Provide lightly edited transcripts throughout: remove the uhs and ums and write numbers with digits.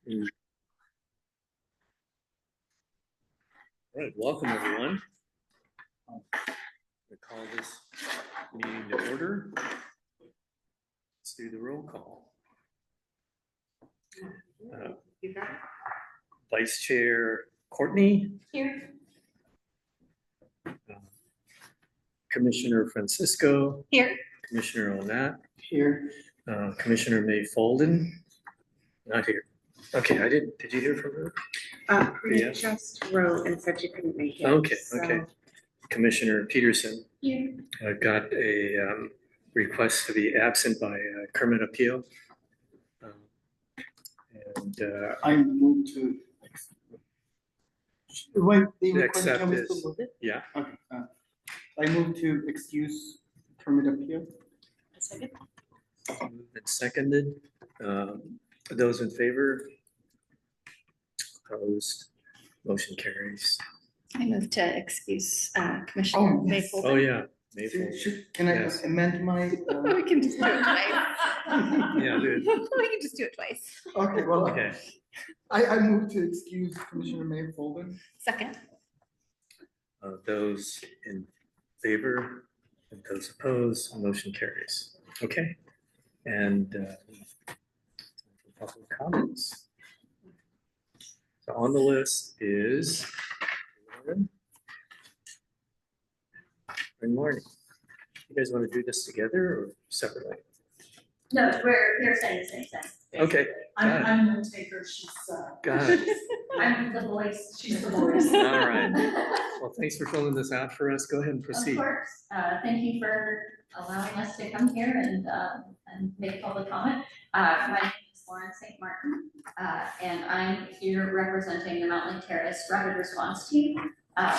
All right, welcome everyone. We call this meeting to order. Let's do the roll call. Vice Chair Courtney. Here. Commissioner Francisco. Here. Commissioner Onat. Here. Commissioner May Folden. Not here. Okay, I didn't. Did you hear from her? Priya just wrote and said she couldn't make it. Okay, so. okay. Commissioner Peterson. Here. I've got a request to be absent by Kermit Appeal. I move to. Wait, accept can we this. still move it? Yeah. Okay. I move to excuse Kermit Appeal. A second. Moved and seconded. Those in favor? Opposed? Motion carries. I move to excuse Commissioner Oh, yes. Mayfield. Oh, yeah. Mayfield. Can I Yes. amend my? We can just do it twice. Yeah, dude. We can just do it twice. Okay, well, Okay. I move to excuse Commissioner May Folden. Second. Those in favor and those opposed, motion carries. Okay. And public comments. So on the list is Lauren and Marnie. You guys want to do this together or separately? No, we're here saying the same thing. Okay. I'm the taker, she's, Got it. I'm the voice. she's the voice. All right. Well, thanks for filling this out for us. Go ahead and Of proceed. course, thank you for allowing us to come here and make public comment. My name is Lauren St. Martin, and I'm here representing the Mountlake Terrace Rapid Response Team.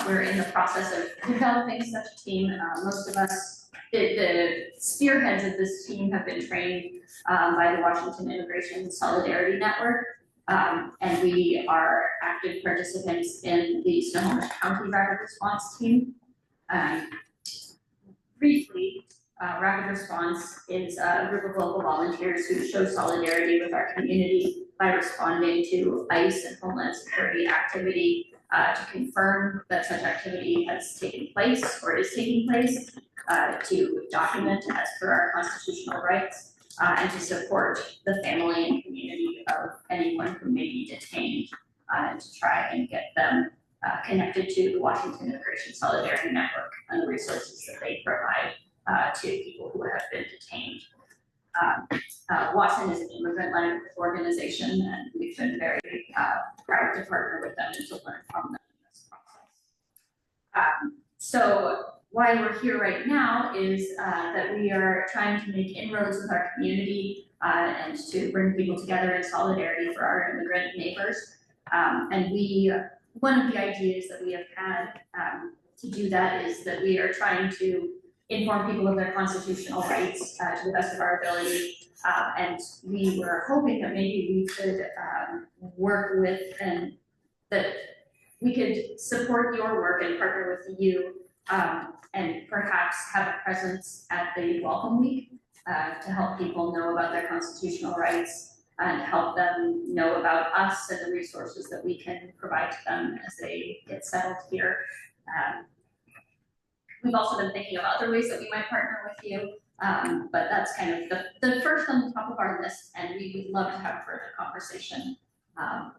We're in the process of developing such a team. Most of us, the spearheads of this team have been trained by the Washington Immigration Solidarity Network. And we are active participants in the Snohomish County Rapid Response Team. Briefly, Rapid Response is a group of local volunteers who show solidarity with our community by responding to ICE and Homeland Security activity to confirm that such activity has taken place or is taking place, to document as per our constitutional rights, and to support the family and community of anyone who may be detained, and to try and get them connected to the Washington Immigration Solidarity Network and the resources that they provide to people who have been detained. Watson is an immigrant-led organization, and we've been very proud to partner with them and to learn from them in this process. So why we're here right now is that we are trying to make inroads with our community and to bring people together in solidarity for our immigrant neighbors. And one of the ideas that we have had to do that is that we are trying to inform people of their constitutional rights to the best of our ability. And we were hoping that maybe we could work with and that we could support your work and partner with you and perhaps have a presence at the Welcome Week to help people know about their constitutional rights and help them know about us and the resources that we can provide to them as they get settled here. We've also been thinking of other ways that we might partner with you, but that's kind of the first on the top of our list, and we would love to have further conversation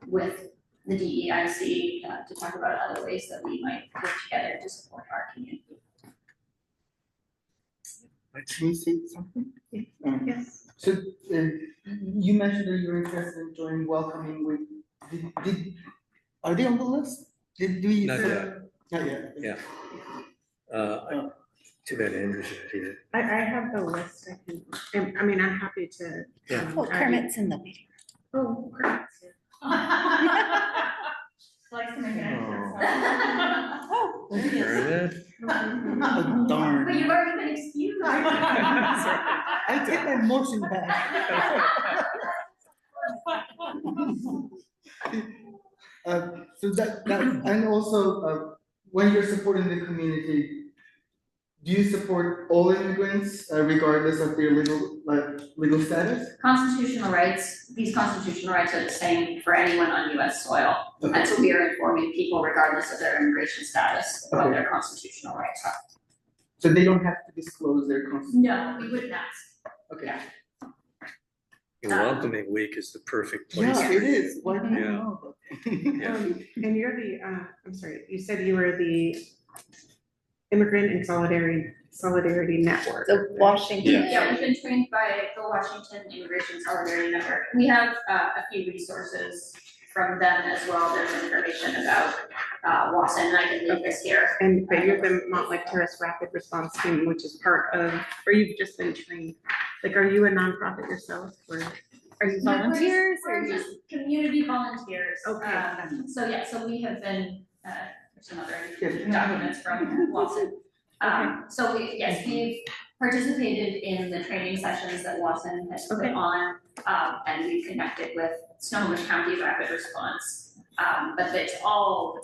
with the DEIC to talk about other ways that we might work together to support our community. Can you say something? Yes. So you mentioned that you're interested in joining Welcoming Week. Are they on the list? Did we? Not yet. Not yet. Yeah. Too bad Andrew's not here. I have the list, I mean, I'm happy to. Yeah. Well, Kermit's in the waiting Oh, Kermit's here. Likes to make an entrance. Oh, Kermit? Oh, darn. But you've already been excused. I take my motion back. So that and also when you're supporting the community, do you support all immigrants regardless of their legal status? Constitutional rights, these constitutional rights are the same for anyone on US soil. Okay. And so we are informing people regardless of their immigration status, what Okay. their constitutional rights are. So they don't have to disclose their constitution? No, we wouldn't ask. Okay. Yeah. Welcoming week is the perfect place. Yeah, it is. Why do you Yeah. know? Yeah. And you're the, I'm sorry, you said you were the Immigrant and Solidarity Network. The Washington. Yeah, we've been trained by the Washington Immigration Solidarity Network. We have a few resources from them as well. There's information about Watson, and I can leave this here. But you're the Mountlake Terrace Rapid Response Team, which is part of, or you've just been trained. Like, are you a nonprofit yourself, or are you volunteers? We're just community volunteers. Okay. So yeah, so we have been, there's some other Yeah. documents from Watson. So yes, we've participated in the training sessions that Watson has put Okay. on, and we connected with Snohomish County Rapid Response. But it's all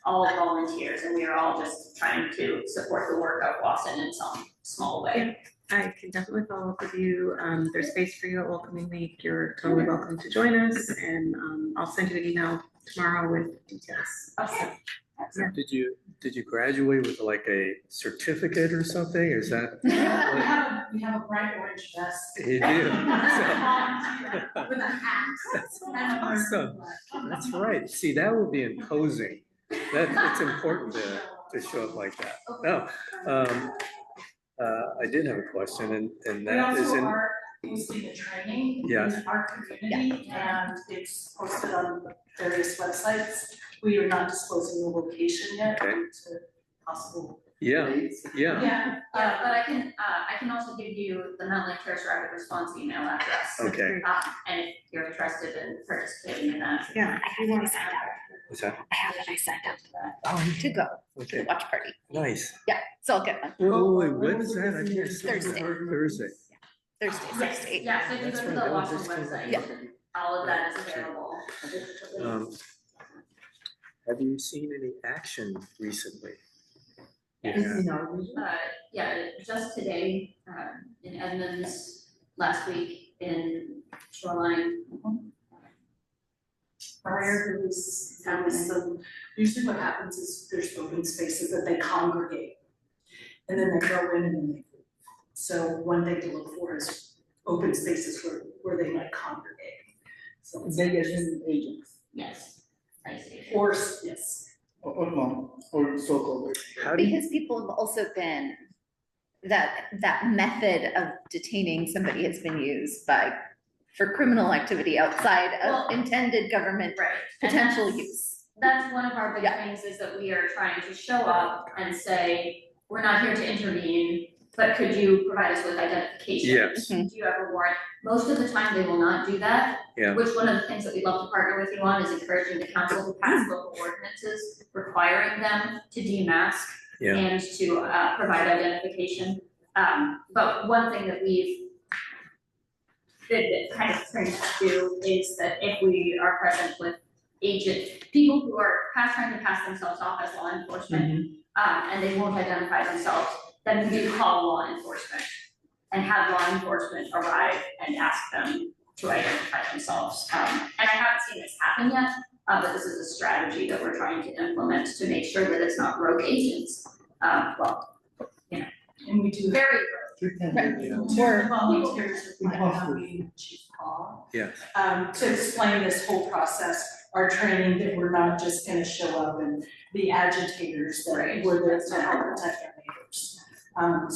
volunteers, and we are all just trying to support the work of Watson in some small way. I can definitely follow up with you. There's space for you at Welcoming Week. You're totally welcome to join us, and I'll send you an email tomorrow with details. Awesome. Did you graduate with like a certificate or something? Is that? We have a bright orange vest. You do. With a hat. That's awesome. That's right. See, that would be imposing. It's important to show up like that. No, I did have a question, and We that is also in. are hosting a training Yes. in our community, and it's posted on various websites. We are not disclosing the location yet Okay. due to possible. Yeah, yeah. Yeah. Yeah, but I can also give you the Mountlake Terrace Rapid Response email address. Okay. And if you're interested in participating in that. Yeah. I have it, I signed up. What's that? I have it, I signed up Oh, to go to the okay. watch party. Nice. Yeah, so I'll get one. Wait, when is that? I missed it. Thursday. Thursday. Thursday, Yes, 6 to 8. yeah, so if you That's go to right, the that was Watson just website, Yeah. all of that is available. Have you seen any action recently? Is in our region? Yeah, just today, in Edmonds, last week in Shoreline. Prior, there was some, usually what happens is there's open spaces that they congregate. And then they go in and then they leave. So one thing to look for is open spaces where they might congregate. So They get in agents, Yes, I see. or, yes. or so-called. How do you, Because people have also been, that method of detaining somebody has been used for criminal activity outside Well, of intended government Right. and potential that's- use. That's one of our big Yeah. things, is that we are trying to show up and say, we're not here to intervene, but could you provide us with identification? Yes. Mhm. Do you have a warrant? Most of the time, they will not do that. Yeah. Which one of the things that we'd love to partner with you on is encouraging the council to pass local ordinances requiring them to demask Yeah. and to provide identification. But one thing that we've been kind of trained to do is that if we are present with people who are trying to pass themselves off as law enforcement, and they won't identify themselves, then we do call law enforcement and have law enforcement arrive and ask them to identify themselves. And I haven't seen this happen yet, but this is a strategy that we're trying to implement to make sure that it's not rogue agents. And we do. Very rogue. Or volunteers are planning on meeting with Chief Paul. Yes. To explain this whole process, our training, that we're not just gonna show up and be agitators, that Right. we're there to help protect our neighbors.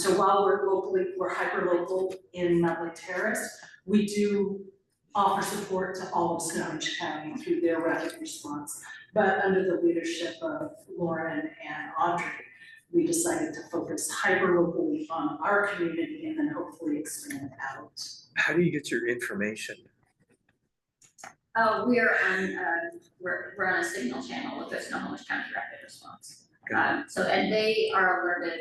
So while we're hyper-local in Mountlake Terrace, we do offer support to all of Snohomish County through their rapid response. But under the leadership of Lauren and Audrey, we decided to focus hyper-locally on our community and then hopefully expand out. How do you get your information? We're on a signal channel with the Snohomish County Rapid Response. So, and they are alerted,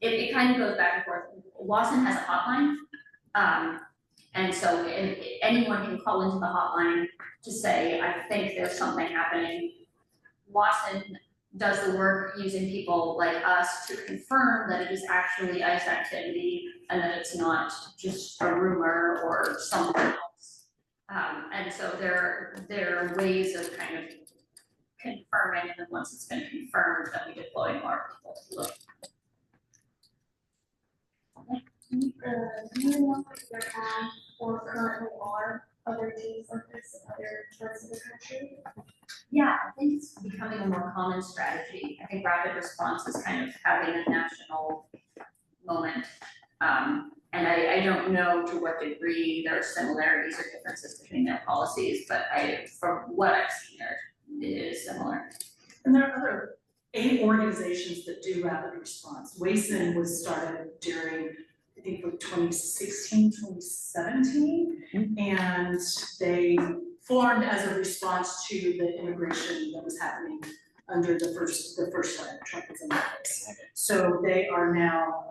it kind of goes back and forth. Watson has a hotline. And so anyone can call into the hotline to say, I think there's something happening. Watson does the work using people like us to confirm that it is actually ICE activity and that it's not just a rumor or something else. And so there are ways of kind of confirming, and then once it's been confirmed, then we deploy more people to look. Do you know if there have or currently are other days like this in other parts of the country? Yeah, I think it's becoming a more common strategy. I think rapid response is kind of having a national moment. And I don't know to what degree there are similarities or differences between their policies, but from what I've seen, it is similar. And there are other 8 organizations that do rapid response. WASIN was started during, I think, like 2016, 2017, and they formed as a response to the immigration that was happening under the first Trump was in office. So they are now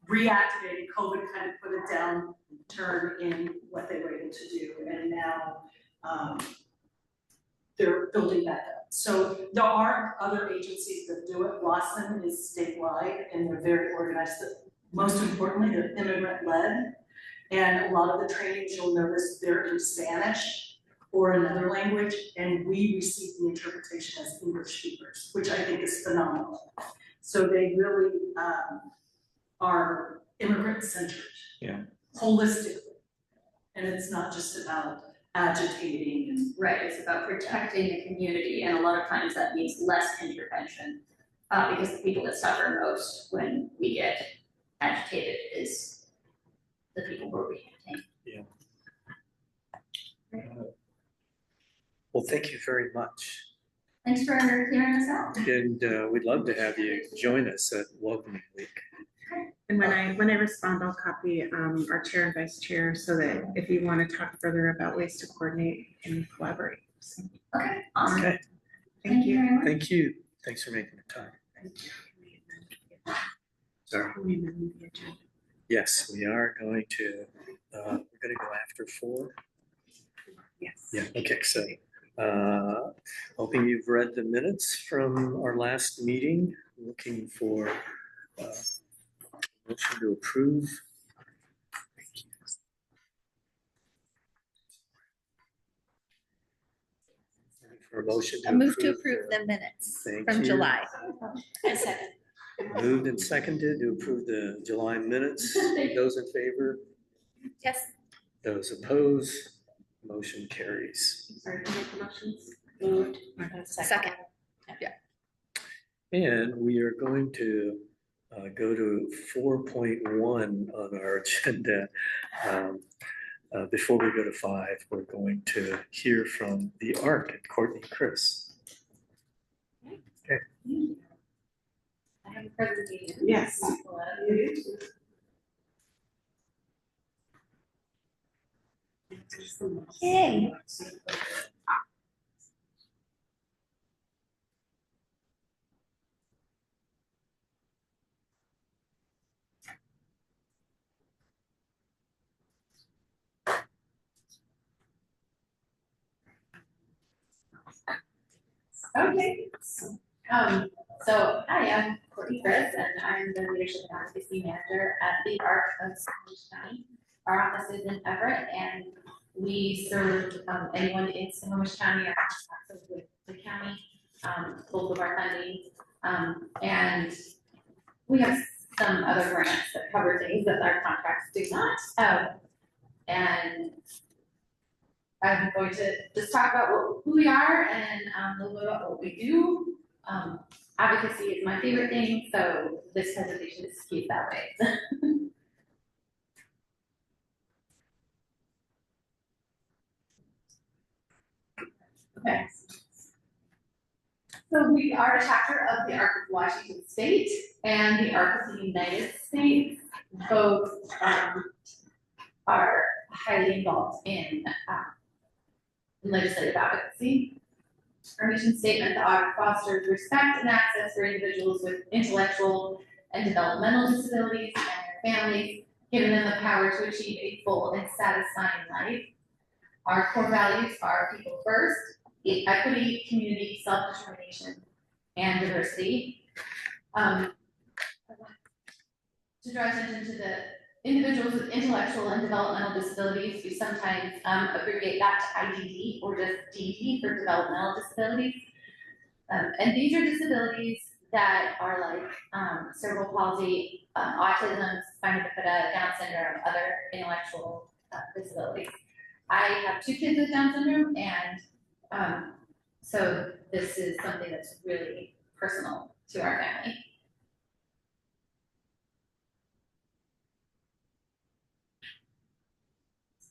reactivating. COVID kind of put a downturn in what they were able to do, and now they're building back up. So there are other agencies that do it. WASIN is statewide, and they're very organized. Most importantly, they're immigrant-led, and a lot of the trainings you'll notice they're in Spanish or another language, and we receive the interpretation as English speakers, which I think is phenomenal. So they really are immigrant-centered. Yeah. Holistically. And it's not just about agitating and. Right, it's about protecting the community, and a lot of times that means less intervention. Because the people that suffer most when we get agitated is the people who are being detained. Well, thank you very much. Thanks for hearing us out. And we'd love to have you join us at Welcoming Week. And when I respond, I'll copy our chair and vice chair so that if you want to talk further about ways to coordinate and collaborate. So, Okay, awesome. Okay, Thank you very much. thank you. Thanks for making the time. Sorry. Can we amend the agenda? Yes, we are going to, we're gonna go after 4. Yes. Yeah, okay, so hoping you've read the minutes from our last meeting, looking for motion to approve. For a motion A move to approve the minutes Thank from you. July. A second. Moved and seconded to approve the July minutes. Those in favor? Yes. Those opposed? Motion carries. Sorry, can I make the motions? Moved. Second. And we are going to go to 4.1 on our agenda. Before we go to 5, we're going to hear from the ARC and Courtney Chris. I have a presentation. Yes. Yay. Okay. So hi, I'm Courtney Chris, and I'm the Leadership and Advocacy Manager at the ARC of Snohomish County. Our office is in Everett, and we serve anyone in Snohomish County or access with the county, both of our funding. And we have some other grants that cover things that our contracts do not. And I'm going to just talk about who we are and a little bit about what we do. Advocacy is my favorite thing, so this presentation is skewed that way. Okay. So we are a chapter of the ARC of Washington State and the ARC of the United States. Both are highly involved in legislative advocacy. Our mission statement, the ARC fosters respect and access for individuals with intellectual and developmental disabilities and their families, giving them the power to achieve a full and satisfying life. Our core values are people first, equity, community, self-determination, and diversity. To draw attention to the individuals with intellectual and developmental disabilities, we sometimes abbreviate that to IDD or just DD for developmental disabilities. And these are disabilities that are like cerebral palsy, autism, spina bifida, Down syndrome, other intellectual disabilities. I have 2 kids with Down syndrome, and so this is something that's really personal to our family.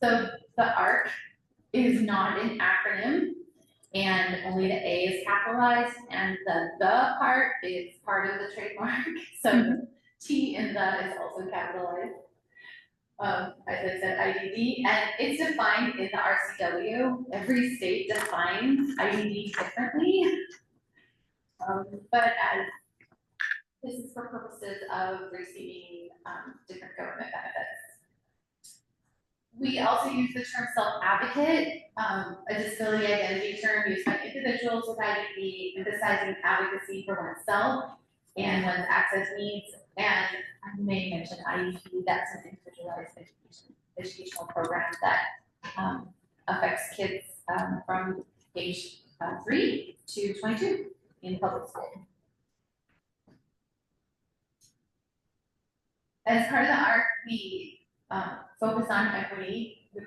So the ARC is not an acronym, and only the A is capitalized, and the part is part of the trademark. So the T in the is also capitalized. As I said, IDD, and it's defined in the RCW. Every state defines IDD differently. But as this is for purposes of receiving different government benefits. We also use the term self-advocate, a disability identity term used by individuals with IDD, emphasizing advocacy for oneself and one's access needs. And I may mention IEP, that's an individualized educational program that affects kids from age 3 to 22 in public school. As part of the ARC, we focus on equity, which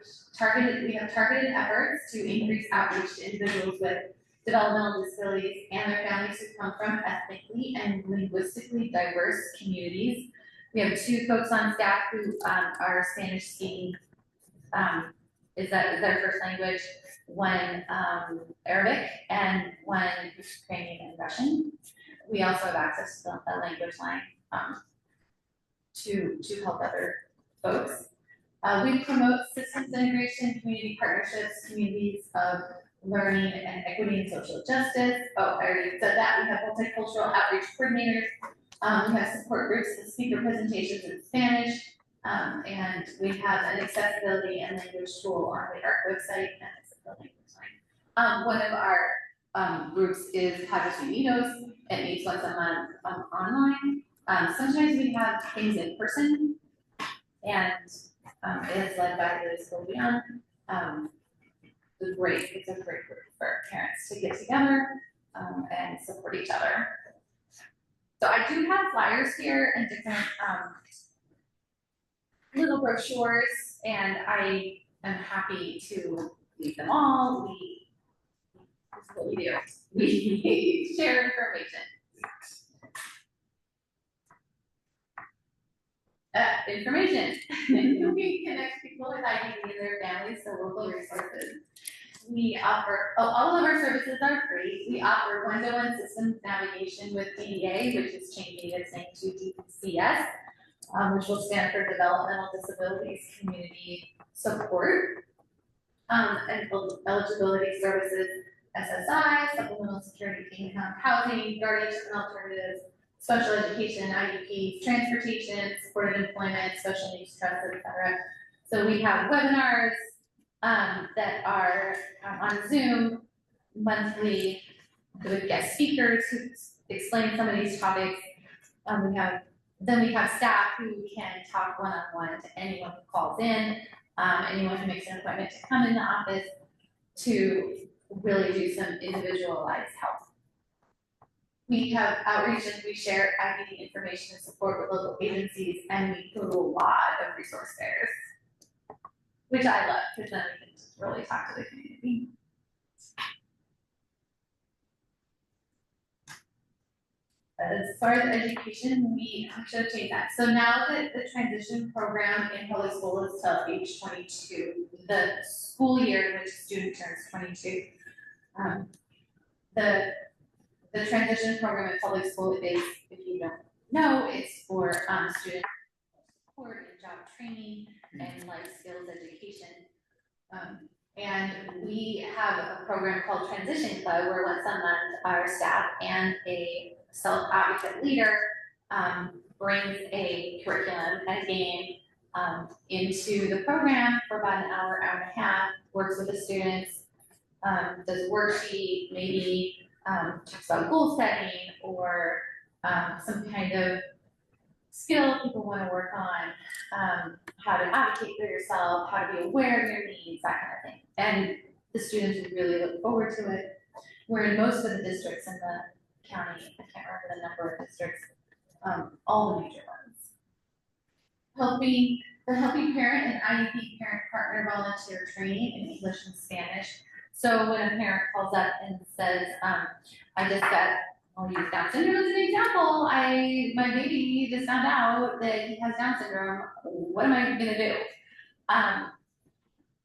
we have targeted efforts to increase outreach to individuals with developmental disabilities and their families who come from ethnically and linguistically diverse communities. We have 2 folks on staff who are Spanish speaking, is their first language, one Arabic, and one Ukrainian and Russian. We also have access to the language line to help other folks. We promote systems integration, community partnerships, communities of learning and equity and social justice. Oh, I already said that. We have multicultural outreach coordinators. We have support groups and speaker presentations in Spanish. And we have an accessibility and language tool on the ARC website and it's the language line. One of our groups is Padres Unidos. It meets once a month online. Sometimes we have things in person, and it is led by Liz Golbion. It's a great group for parents to get together and support each other. So I do have flyers here and different little brochures, and I am happy to leave them all. This is what we do. We share information. Information. We connect people with IDD and their families to local resources. We offer, all of our services are free. We offer one-to-one systems navigation with DEA, which is changing its name to DCS, which will stand for Developmental Disabilities Community Support, and eligibility services, SSI, supplemental security income, housing, guardianship and alternatives, special education, IEPs, transportation, supported employment, special needs trusts, etc. So we have webinars that are on Zoom monthly with guest speakers who explain some of these topics. We have staff who can talk one-on-one to anyone who calls in, anyone who makes an appointment to come in the office to really do some individualized help. We have outreach and we share IDD information and support with local agencies, and we go to a lot of resource fairs, which I love because then we can just really talk to the community. As far as education, we should change that. So now that the transition program in public school is till age 22, the school year in which a student turns 22, the transition program in public school is, if you don't know, it's for student support and job training and life skills education. And we have a program called Transition Club where once a month our staff and a self-advocate leader brings a curriculum and game into the program for about an hour, hour and a half, works with the students, does a worksheet, maybe talks about goal setting or, some kind of skill people wanna work on, how to advocate for yourself, how to be aware of your needs, that kind of thing. And the students really look forward to it. Where in most of the districts in the county, I can't remember the number of districts, all the major ones. The Helping Parent and IEP Parent Partner Volunteer Training in English and Spanish. So when a parent calls up and says, I'll use Down syndrome as an example, my baby just found out that he has Down syndrome, what am I gonna do? And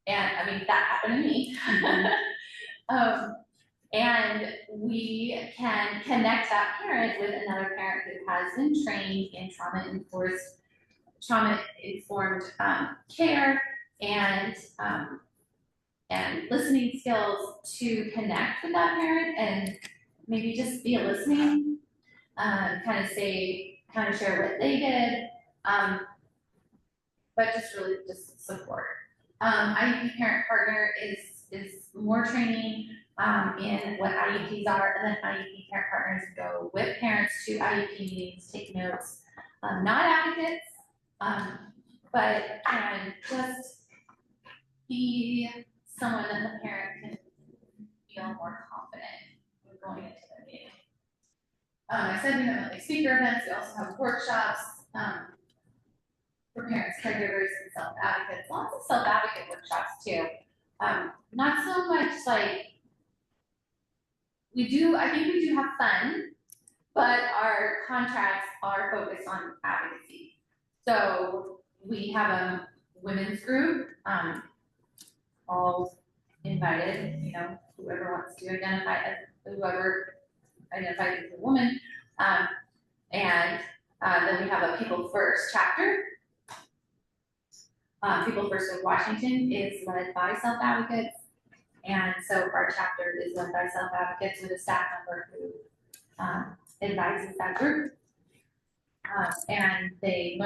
I mean, that happened to me. And we can connect that parent with another parent who has been trained in trauma-informed care and listening skills to connect with that parent and maybe just be a listening, kind of share what they did, but just really just support. IEP Parent Partner is more training in what IEPs are, and then IEP Parent Partners go with parents to IEP meetings, take notes, not advocates, but can just be someone that the parent can feel more confident with going into the meeting. I said we have monthly speaker events, we also have workshops, for parents, caregivers, and self-advocates, lots of self-advocate workshops too. Not so much like, I think we do have fun, but our contracts are focused on advocacy. So we have a women's group, all invited, whoever identifies as a woman. And then we have a People First chapter. People First of Washington is led by self-advocates. And so our chapter is led by self-advocates with a staff member who advises that group. And they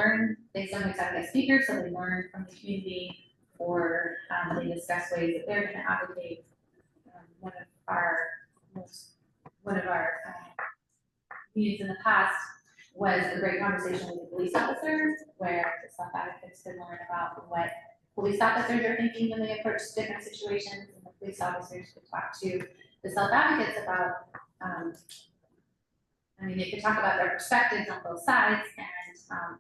sometimes have guest speakers, so they learn from the community, or they discuss ways that they're gonna advocate. One of our meetings in the past was a great conversation with the police officers, where the self-advocates could learn about what police officers are thinking when they approach different situations, and the police officers could talk to the self-advocates about, they could talk about their perspectives on both sides and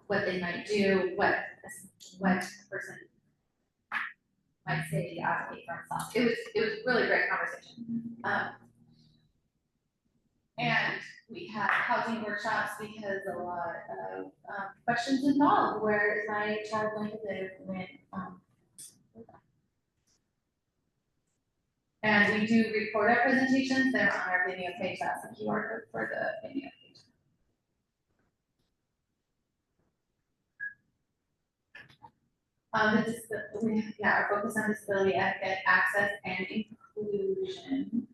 what they might do, what a person might say to advocate for himself. It was really great conversation. And we have housing workshops because a lot of questions involved. Where is my child going to live when? And we do record our presentations. They're on our video page. That's the QR code for the video page. Our focus on disability access and inclusion.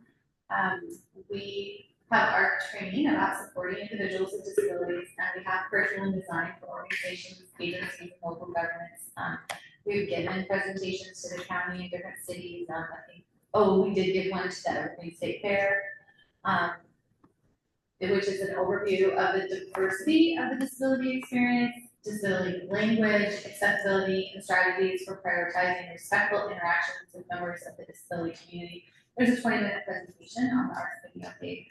We have our training about supporting individuals with disabilities, and we have curriculum design for organizations, agencies, and local governments. We've given presentations to the county and different cities. We did give one to the Evergreen State Fair, which is an overview of the diversity of the disability experience, disability language, accessibility, and strategies for prioritizing respectful interactions with members of the disability community. There's a 20-minute presentation on the Arts video page.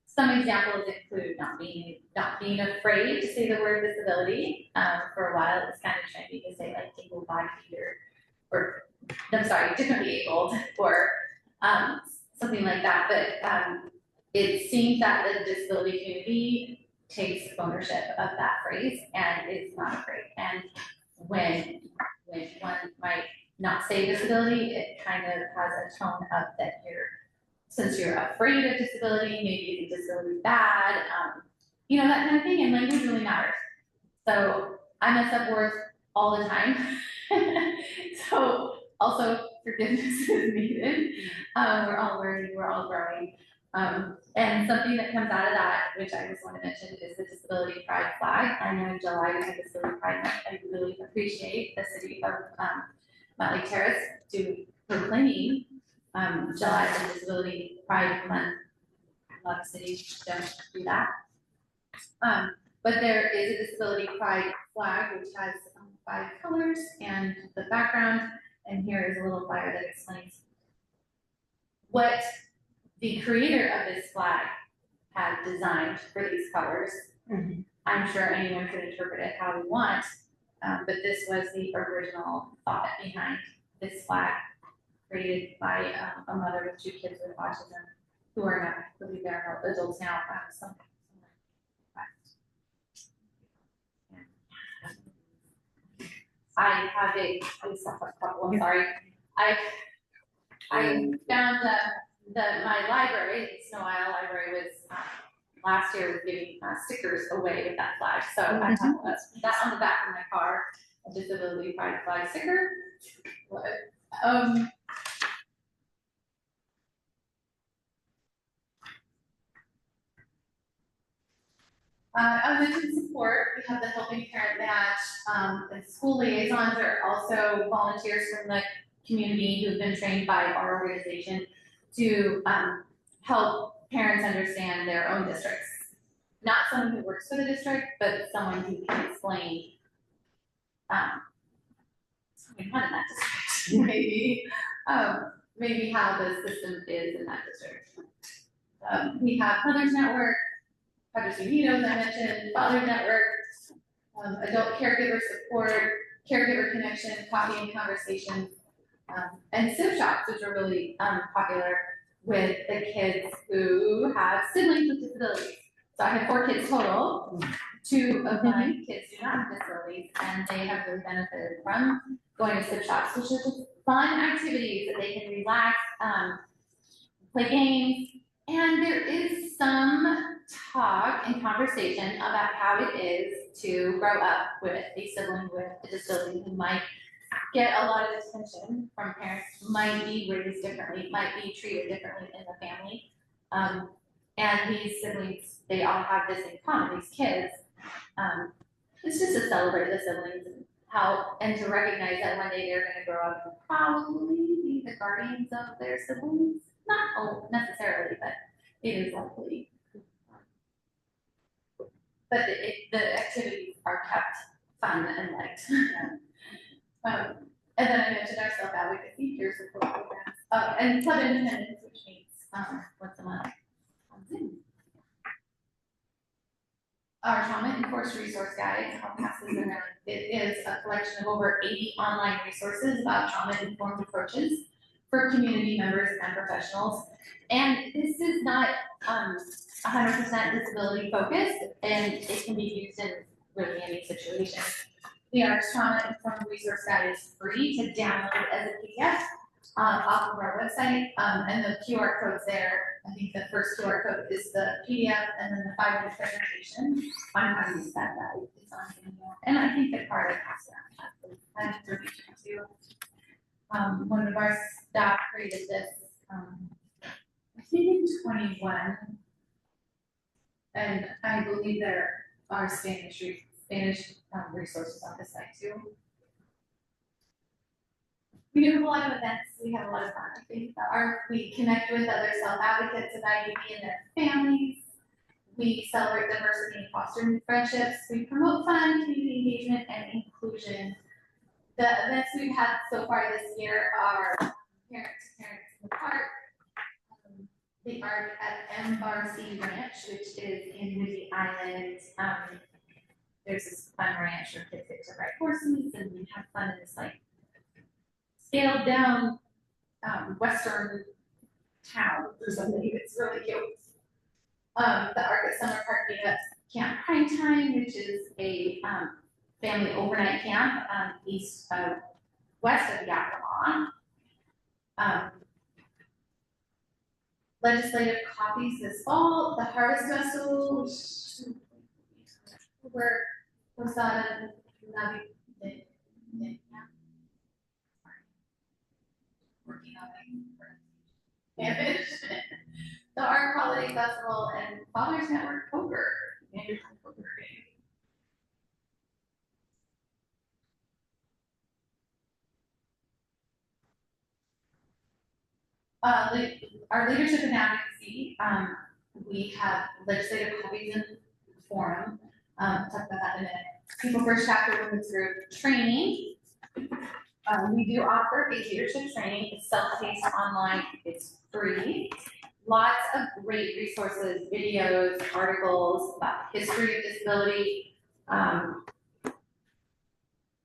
Some examples include not being afraid to say the word disability. For a while, it was kind of trendy to say like able-bodied or differently abled or something like that. But it seems that the disability community takes ownership of that phrase and is not afraid. And when one might not say disability, it kind of has a tone of that since you're afraid of disability, maybe you think disability is bad, that kind of thing, and language really matters. So I mess up words all the time. So also forgiveness is needed. We're all learning, we're all growing. And something that comes out of that, which I just want to mention, is the Disability Pride flag. I know in July we had Disability Pride Month. I really appreciate the city of Mountlake Terrace proclaiming July as Disability Pride Month a lot of cities don't do that. But there is a disability pride flag, which has 5 colors and the background, and here is a little flyer that explains what the creator of this flag had designed for these colors. I'm sure anyone could interpret it how we want, but this was the original thought behind this flag, created by a mother with 2 kids with autism, who are now, I believe they're adults now. I have a separate couple, I'm sorry. I found my library, Snow Isle Library was, last year was giving stickers away with that flag. So I have that on the back of my car, a disability pride flag sticker. I mentioned support. We have the Helping Parent Match. And school liaisons are also volunteers from the community who've been trained by our organization to help parents understand their own districts. Not someone who works for the district, but someone who can explain something fun in that district, maybe how the system is in that district. We have Mothers Network, Project Unidos, I mentioned, Father Network, Adult Caregiver Support, Caregiver Connection, Coffee and Conversations, and sib shops, which are really popular with the kids who have siblings with disabilities. So I have 4 kids total. 2 of my kids do not have disabilities, and they have really benefited from going to sib shops, which are just fun activities that they can relax, play games, and there is some talk and conversation about how it is to grow up with a sibling with a disability who might get a lot of attention from parents, might be raised differently, might be treated differently in the family. And these siblings, they all have this in common, these kids. It's just to celebrate the siblings and how, and to recognize that one day they're gonna grow up and probably be the guardians of their siblings. Not necessarily, but it is likely. But the activities are kept fun and light. And then I mentioned our self-advocacy, peer support programs, and Club Independence, which meets once a month on Zoom. Our trauma enforced resource guide, I'll pass this around. It is a collection of over 80 online resources about trauma-informed approaches for community members and professionals. And this is not 100% disability focused, and it can be used in really any situation. The ARC's Trauma Informed Resource Guide is free to download as a PDF off of our website, and the QR codes there. I think the first QR code is the PDF, and then the 5-minute presentation on how to use that guide is on video. And I think that part of I have to reach out to. One of our staff created this, I think in 21, and I believe there are Spanish resources on the site too. We do a lot of events, we have a lot of fun. I think we connect with other self-advocates of IUP and their families. We celebrate diversity and foster new friendships. We promote fun, community engagement, and inclusion. The events we've had so far this year are Parents in the Park, the Arc at Embarcy Ranch, which is in Whidbey Island. There's this fun ranch where kids get to ride horses and we have fun in this like scaled down western town or something. It's really cute. The Arc at Summer Park meetup Camp Prime Time, which is a family overnight camp west of Yakima. Legislative coffees this fall, the Harvest Festival, where Posada working on it. The Art Holiday Festival and Father's Network Poker. Our leadership and advocacy, we have legislative copies in forum, talk about that in a minute. People First Chapter Women's Group training. We do offer a leadership training, it's self-paced online, it's free. Lots of great resources, videos, articles about the history of disability,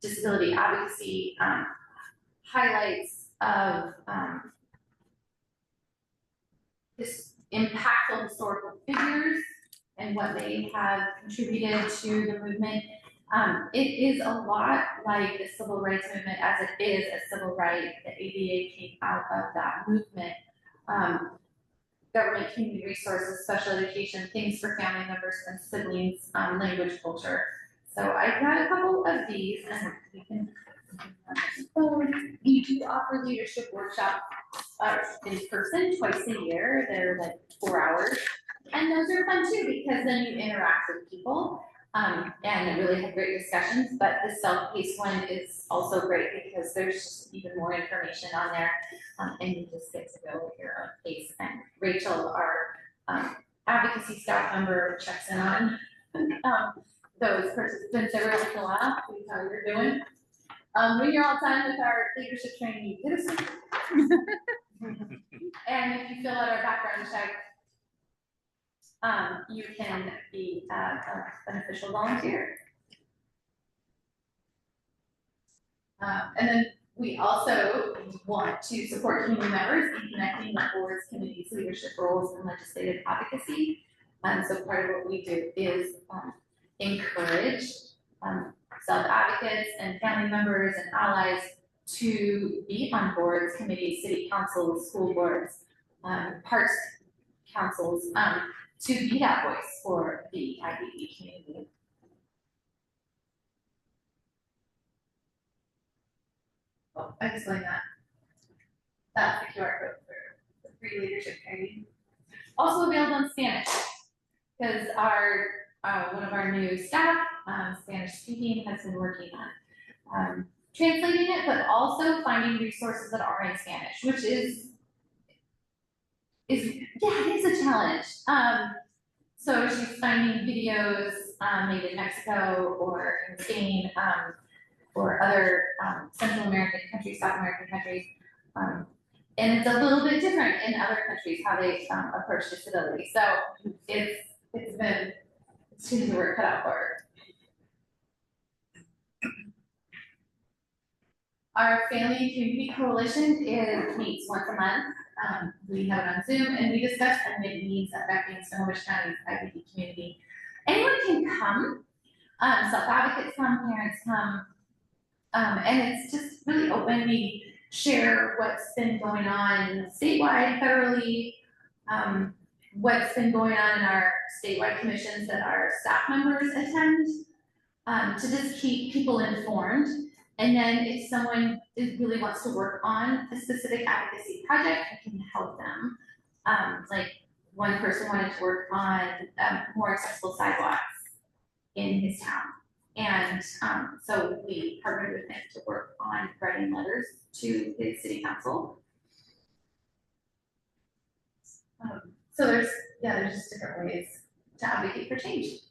disability advocacy, highlights of this impactful historical figures and what they have contributed to the movement. It is a lot like the civil rights movement as it is a civil right. The ADA came out of that movement. Government community resources, special education, things for family members and siblings, language, culture. So I got a couple of these and we can. We do offer leadership workshops in person twice a year. They're like 4 hours. And those are fun too, because then you interact with people and really have great discussions. But the self-paced one is also great because there's just even more information on there. And you just get to go at your own pace. And Rachel, our advocacy staff member, checks in on those participants every once in a while, see how you're doing. When you're all done with our leadership training, you get us. And if you fill out our background check, you can be an official volunteer. And then we also want to support community members in connecting with boards, committees, leadership roles, and legislative advocacy. So part of what we do is encourage self-advocates and family members and allies to be on boards, committees, city councils, school boards, parks councils, to be that voice for the IBE community. Well, I explained that. That's the QR code for the free leadership training. Also available in Spanish, because our one of our new staff, Spanish speaking, has been working on translating it, but also finding resources that are in Spanish, which is it is a challenge. So she's finding videos made in Mexico or in Spain or other Central American countries, South American countries. And it's a little bit different in other countries how they approach disability. So she's the work cut out for her. Our Family and Community Coalition meets once a month. We have it on Zoom and we discuss unmet needs affecting Snohomish County's IBD community. Anyone can come, self-advocates come, parents come, and it's just really open. We share what's been going on statewide, federally, what's been going on in our statewide commissions that our staff members attend, to just keep people informed. And then if someone really wants to work on a specific advocacy project, I can help them. Like one person wanted to work on more accessible sidewalks in his town. And so we partnered with him to work on writing letters to his city council. So there's just different ways to advocate for change.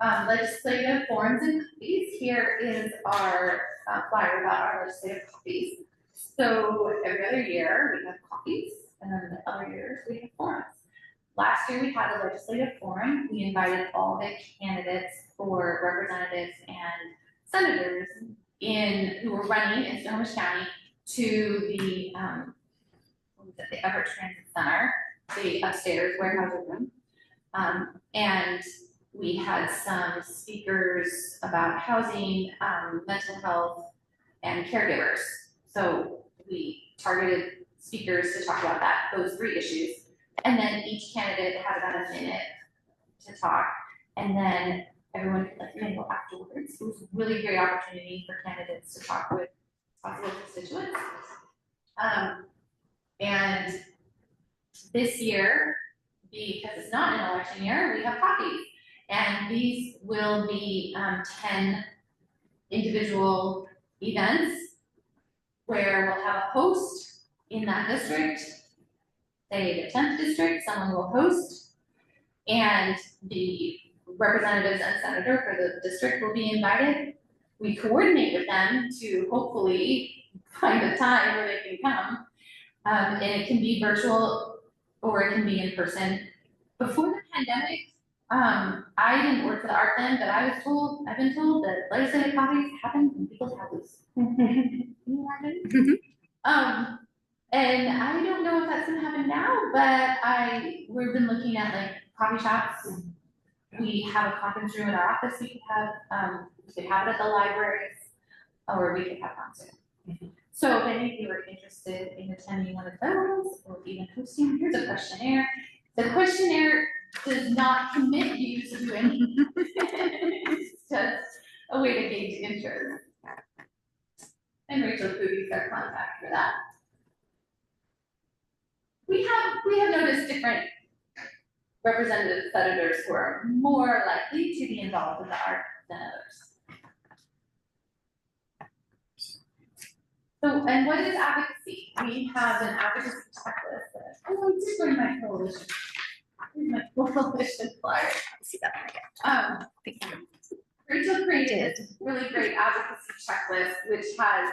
Legislative forums and copies. Here is our flyer about our legislative copies. So every other year we have copies, and then the other years we have forums. Last year we had a legislative forum. We invited all the candidates for representatives and senators who were running in Snohomish County to the Everett Transit Center, the upstairs warehouse room, and we had some speakers about housing, mental health, and caregivers. So we targeted speakers to talk about those 3 issues. And then each candidate had about a minute to talk. And then everyone could let them go afterwards. It was a really great opportunity for candidates to talk with possible constituents. And this year, because it's not an election year, we have copies. And these will be 10 individual events where we'll have a host in that district say the 10th district, someone will host, and the representatives and senator for the district will be invited. We coordinate with them to hopefully find a time where they can come. And it can be virtual or it can be in person. Before the pandemic, I didn't work for the art then, but I've been told that legislative coffees happen in people's houses. Can you imagine? And I don't know if that's gonna happen now, but we've been looking at like coffee shops. We have a conference room in our office we could have it at the libraries, or we could have concert. So if any of you are interested in attending one of those, or even hosting, here's a questionnaire. The questionnaire does not commit you to do anything. It's just a way to gauge interest. And Rachel Foodie's our contact for that. We have noticed different representative senators who are more likely to be involved with the art than others. So, and what is advocacy? We have an advocacy checklist that, I did bring my coalition. Here's my coalition flyer. See that one again. Rachel created this really great advocacy checklist, which has,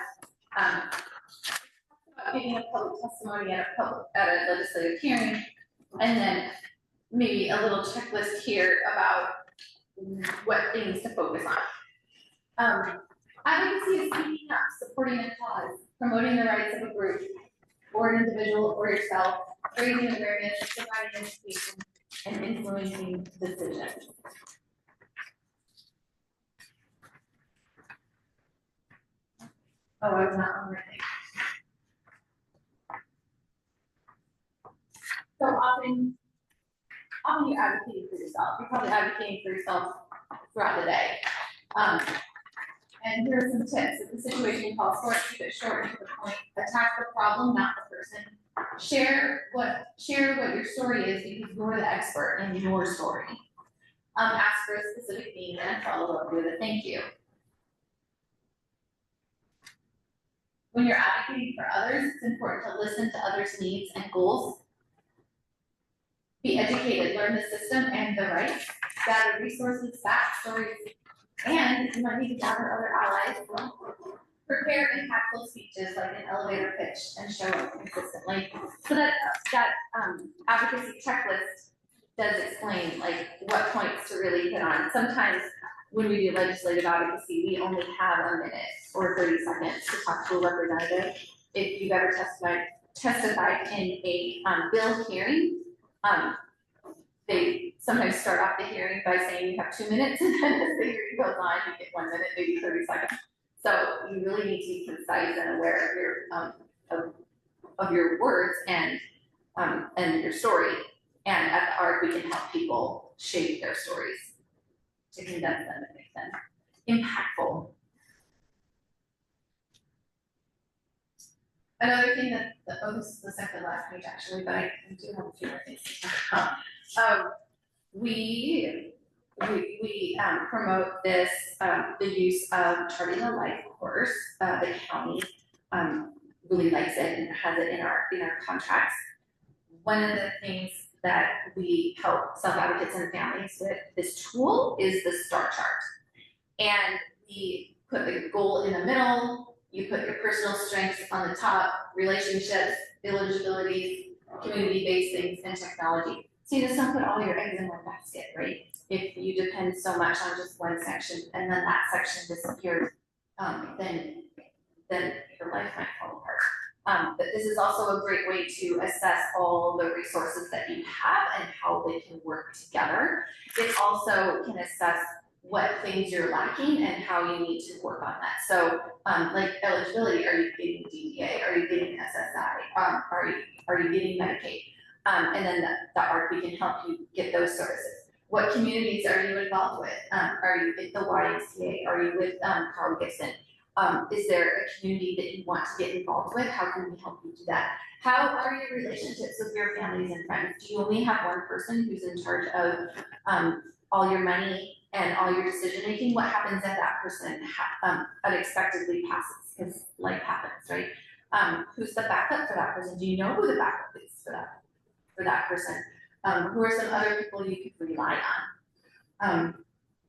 giving a public testimony at a legislative hearing, and then maybe a little checklist here about what things to focus on. Advocacy is speaking up, supporting a cause, promoting the rights of a group, or an individual, or yourself, raising awareness, providing education, and influencing decisions. Oh, I was not on my thing. So often you're advocating for yourself. You're probably advocating for yourself throughout the day. And here are some tips. If the situation calls for it, keep it short and to the point. Attack the problem, not the person. Share what your story is because you're the expert in your story. Ask for a specific theme and follow up with a thank you. When you're advocating for others, it's important to listen to others' needs and goals. Be educated, learn the system and the rights, gather resources, facts, stories, and you might need to gather other allies as well. Prepare impactful speeches like an elevator pitch and show up consistently. So that advocacy checklist does explain like what points to really hit on. Sometimes when we do legislative advocacy, we only have a minute or 30 seconds to talk to a representative. If you've ever testified in a bill hearing, they sometimes start off the hearing by saying you have 2 minutes, and then as the hearing goes on, you get 1 minute, maybe 30 seconds. So you really need to be concise and aware of your words and your story. And at the ARC, we can help people shape their stories to condense them and make them impactful. Another thing that, this is the second last page actually, but I do have a few more things to talk about. We promote this, the use of Charting a Life course. The county really likes it and has it in our contracts. One of the things that we help self-advocates and families with this tool is the STAR chart. And we put the goal in the middle, you put your personal strengths on the top, relationships, eligibilities, community-based things, and technology. So you just don't put all your eggs in one basket, right? If you depend so much on just one section and then that section disappears, then your life might fall apart. But this is also a great way to assess all the resources that you have and how they can work together. It also can assess what things you're lacking and how you need to work on that. So like eligibility, are you getting DEA? Are you getting SSI? Are you getting Medicaid? And then the ARC, we can help you get those services. What communities are you involved with? Are you with the YMCA? Are you with Carl Gibson? Is there a community that you want to get involved with? How can we help you do that? How are your relationships with your families and friends? Do you only have one person who's in charge of all your money and all your decision making? What happens if that person unexpectedly passes? Because life happens, right? Who's the backup for that person? Do you know who the backup is for that for that person? Who are some other people you could rely on?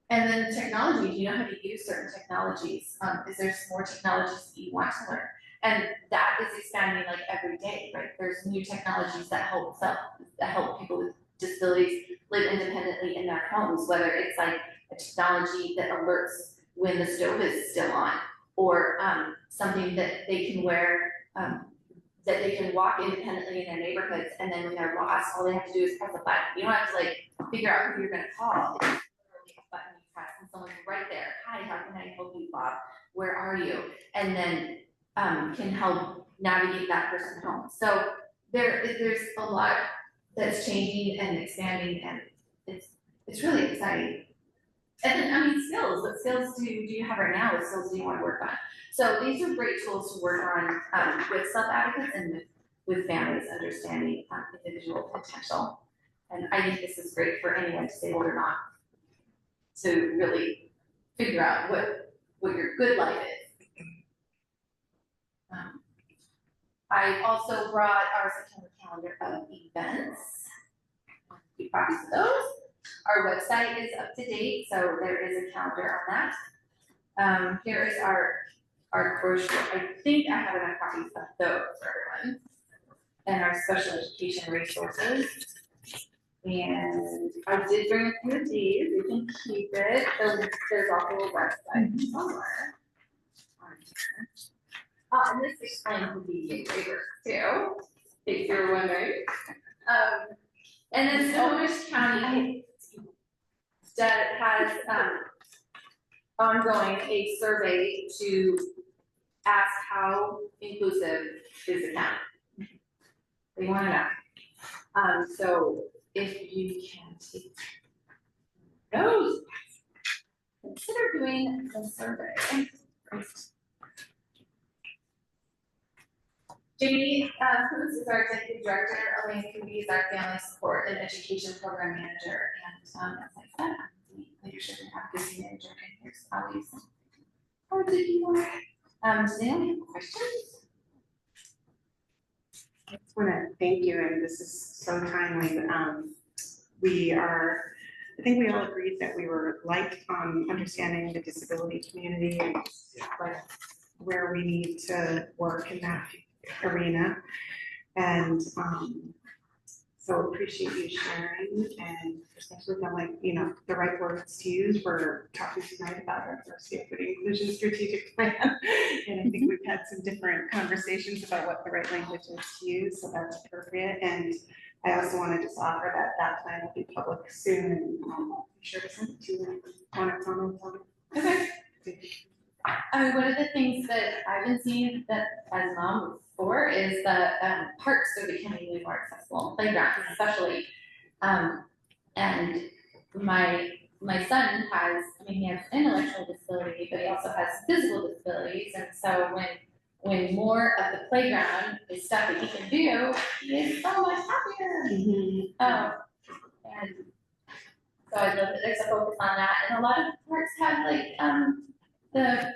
And then technology, do you know how to use certain technologies? Is there some more technologies that you want to learn? And that is expanding like every day, right? There's new technologies that help people with disabilities live independently in their homes, whether it's like a technology that alerts when the stove is still on, or something that they can wear, that they can walk independently in their neighborhoods, and then when they're lost, all they have to do is press a button. You don't have to like figure out who you're gonna call. It's literally a button you press and someone's right there. Hi, how can I help you, Bob? Where are you? And then can help navigate that person home. So there's a lot that's changing and expanding, and it's really exciting. And then, I mean, skills, what skills do you have right now? What skills do you want to work on? So these are great tools to work on with self-advocates and with families understanding individual potential. And I think this is great for anyone, disabled or not, to really figure out what your good life is. I also brought our September calendar of events. Keep copies of those. Our website is up to date, so there is a calendar on that. Here is our brochure. I think I have enough copies of those for everyone. And our special education resources. And I did bring a few of these. You can keep it. So there's also a website somewhere. And this explains the DEIC waivers too, in case you were wondering. And then Snohomish County that has ongoing a survey to ask how inclusive is the county. They want to know. So if you can take those, consider doing the survey. Jamie Cruz is our executive director. Elaine Kuby is our family support and education program manager. And as I said, I'm the leadership and advocacy manager. And here's Ali's. Or did you want does anyone have questions? I just want to thank you, and this is so timely. I think we all agreed that we were light on understanding the disability community and like where we need to work in that arena. And so appreciate you sharing, and especially felt like, you know, the right words to use. We're talking tonight about our diversity, equity, inclusion strategic plan. And I think we've had some different conversations about what the right language is to use, so that's appropriate. And I also want to just offer that that plan will be public soon, and I'll be sure to send it to you on its own. Okay. One of the things that I've been seeing that as a mom before is that parks are becoming way more accessible, playgrounds especially. And my son has, he has intellectual disability, but he also has physical disabilities. And so when more of the playground is stuff that he can do, he is so much happier. And so I love that there's a focus on that. And a lot of parks have like the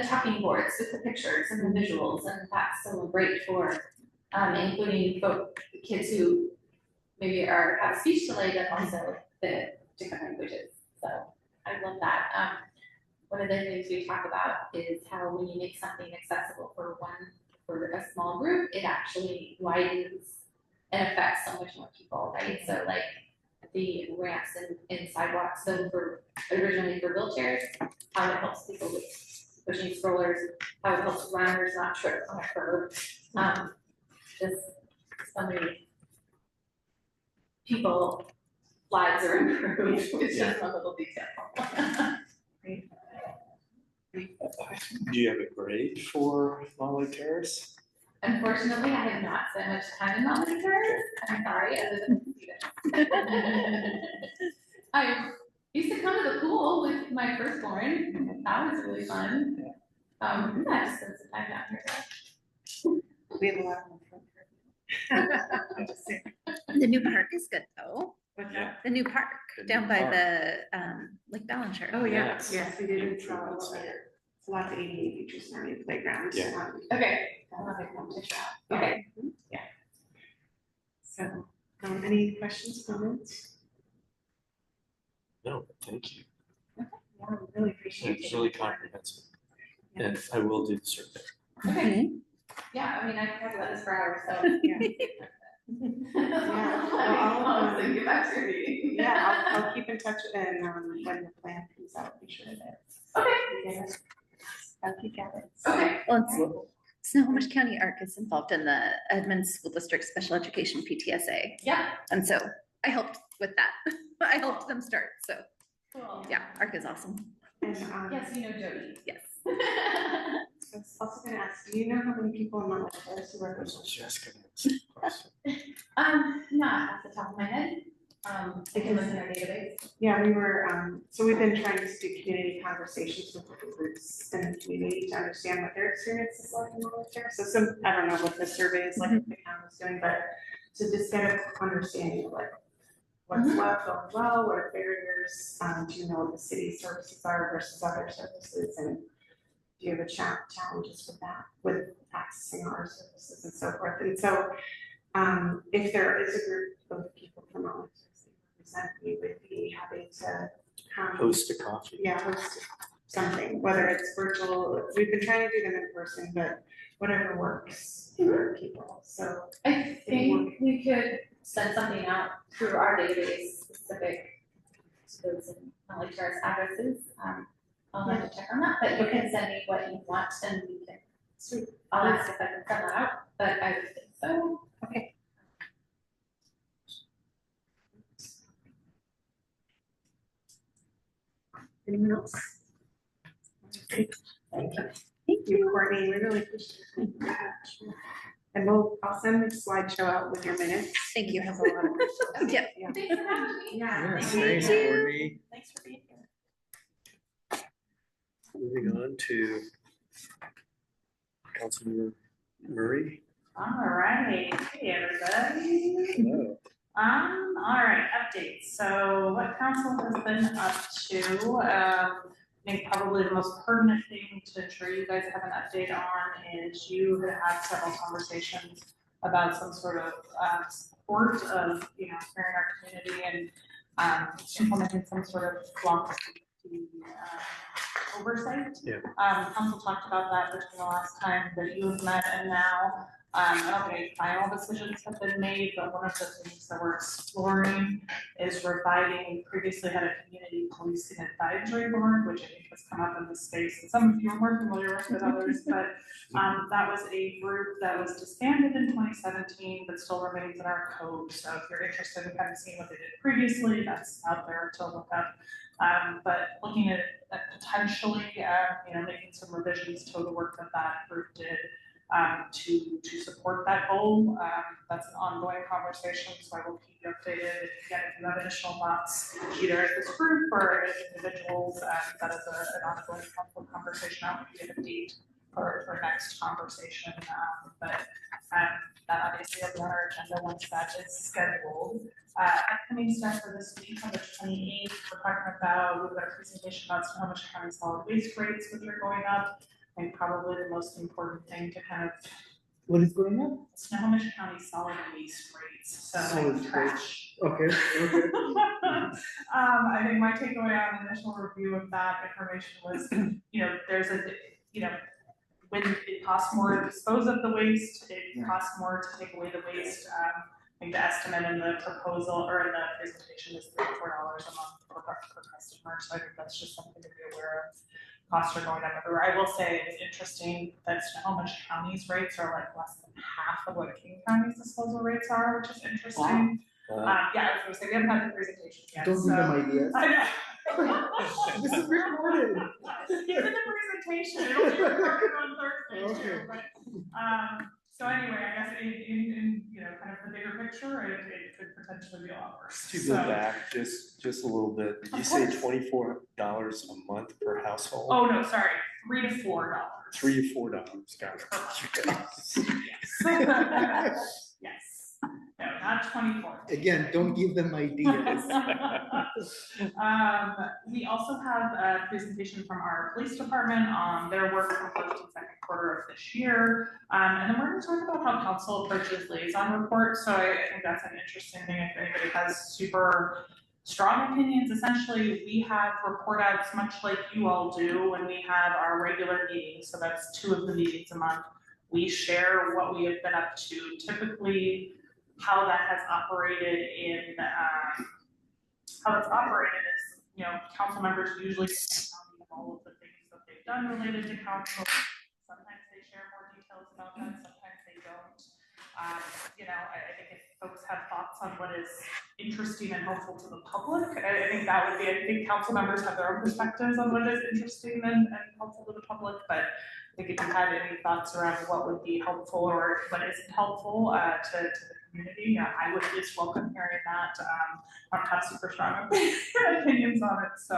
talking boards with the pictures and the visuals, and that's so great for including kids who maybe have a speech delay, but also the different languages. So I love that. One of the things we talk about is how when you make something accessible for a small group, it actually widens and affects so much more people, right? So like the ramps and sidewalks, so originally for wheelchairs, how it helps people with pushing strollers, how it helps runners not trip on a curb. Just so many people lives are improved with just a little detail. Do you have a grade for Mountlake Terrace? Unfortunately, I have not spent much time in Mountlake Terrace. I'm sorry, other than students. I used to come to the pool with my firstborn. That was really fun. I just spent some time down here. We have a lot of The new park is good though. What's that? The new park down by the Lake Ballinger. Oh, yeah, Yes. yes, we did. It's Improvement center. a lot of ADA features in our new playground. Yeah. Okay. I'll have it come to shop. Okay. So Any questions, comments? No, thank you. Yeah, we really appreciate it. It's really comprehensive. And I will do the survey. Okay. Yeah, I mean, I can talk about this for hours, so. Yeah. I'll send you back to your meeting. Yeah, I'll keep in touch and when the plan comes out, be sure that. Okay. I'll keep at it. Okay. Well, Snohomish County ARC is involved in the Edmonds School District Special Education PTSA. Yeah. And so I helped with that. I helped them start. So Cool. yeah, ARC is awesome. And, Yes, you know Jody. Yes. I was also gonna ask, do you know how many people in Mountlake Terrace who I are? was just gonna ask the question. Not off the top of my head, I can look in our database. Yeah, we were, so we've been trying to do community conversations with different groups in the community to understand what their experience is like in Mountlake Terrace. So I don't know what the survey is like, the county's doing, but to just get an understanding of like what's going well, what are barriers, do you know what the city services are versus other services, and do you have challenges with that, with accessing our services and so forth. And so if there is a group of people from all represent, we would be happy to Host a coffee. yeah, host something, whether it's virtual, we've been trying to do them in person, but whatever works for people, so. I think we could send something out through our database specific to those in Mountlake Terrace addresses. I'll have to check on that, but you can send me what you want and we can, I'll ask if I can send that out, but I would think so. Okay. Anyone else? Thank you, Courtney, we really appreciate it. And I'll send the slideshow out with your minutes. Thank you. It has a lot of. Yep. Yeah. Thanks for having me. Yeah. Yes, thank thanks, you. Courtney. Thanks for being here. Moving on to Councilmember Murray. All right, hey everybody. Hello. All right, updates. So what council has been up to, I think probably the most pertinent thing to ensure you guys have an update on is you have had several conversations about some sort of support of, sparing our community and implementing some sort of block oversight. Yeah. Council talked about that between the last time that you have met and now. I don't think any final decisions have been made, but one of the things that we're exploring is reviving, we previously had a community policing advisory board, which I think has come up in this space, and some of you are more familiar with than others, but that was a group that was disbanded in 2017, but still remains in our code. So if you're interested in kind of seeing what they did previously, that's out there to look up. But looking at potentially, making some revisions to the work that group did to support that goal. That's an ongoing conversation, so I will keep you updated. Again, if you have additional thoughts, either as this group or as individuals, that is an ongoing helpful conversation. I will give a date for next conversation, but that obviously will be on our agenda once that is scheduled. Upcoming stuff for this week on the 28th, we're talking about, we've got a presentation about Snohomish County solid waste rates, which are going up. I think probably the most important thing to kind of What is going on? Snohomish County solid waste rates, so Solid like trash. Okay, okay. I think my takeaway on initial review of that information was, there's when it costs more to dispose of the waste, it costs more to take away the waste. I think the estimate in the proposal or in the presentation is $3 to $4 a month per customer, so I think that's just something to be aware of. Costs are going up everywhere. I will say it's interesting that Snohomish County's rates are like less than half of what King County's disposal rates are, which is interesting. Yeah, I was gonna say, we haven't had the presentation yet, Don't give them ideas. I know. This is recorded. It's in the presentation, it'll be recorded on Thursday Okay. too, but, so anyway, I guess in kind of the bigger picture, it could potentially be a lot worse. To go back just a little bit, did you say $24 a month per household? Oh, no, sorry, $3 to $4. $3 to $4, got it. Yes. Yes. No, Not 24. Again, don't give them ideas. We also have a presentation from our police department on their work from first and second quarter of this year. And then we're gonna talk about how council approaches liaison reports. So I think that's an interesting thing if anybody has super strong opinions. Essentially, we have report outs much like you all do when we have our regular meetings. So that's 2 of the meetings a month. We share what we have been up to, typically how that has operated in, how it's operated is, you know, council members usually tell all of the things that they've done related to council. Sometimes they share more details about that, sometimes they don't. You know, I think if folks have thoughts on what is interesting and helpful to the public, I think that would be, I think council members have their own perspectives on what is interesting and helpful to the public, but I think if you had any thoughts around what would be helpful or what isn't helpful to the community, I would just welcome hearing that. I don't have super strong opinions on it, so.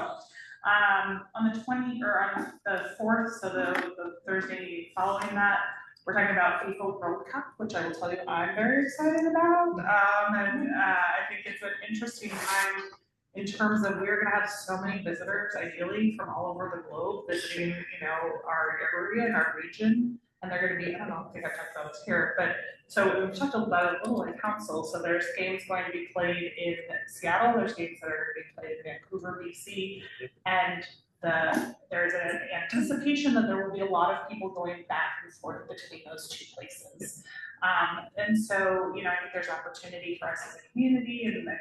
On the 20, or on the 4th, so the Thursday following that, we're talking about FIFA World Cup, which I will tell you I'm very excited about. I think it's an interesting time in terms of we're gonna have so many visitors, ideally from all over the globe, visiting, you know, our area and our region. And they're gonna be, I don't think I talked about this here, but so we talked about it a little in council. So there's games going to be played in Seattle, there's games that are gonna be played in Vancouver, BC, and there's an anticipation that there will be a lot of people going back and forth between those 2 places. And so, you know, I think there's opportunity for us as a community, and the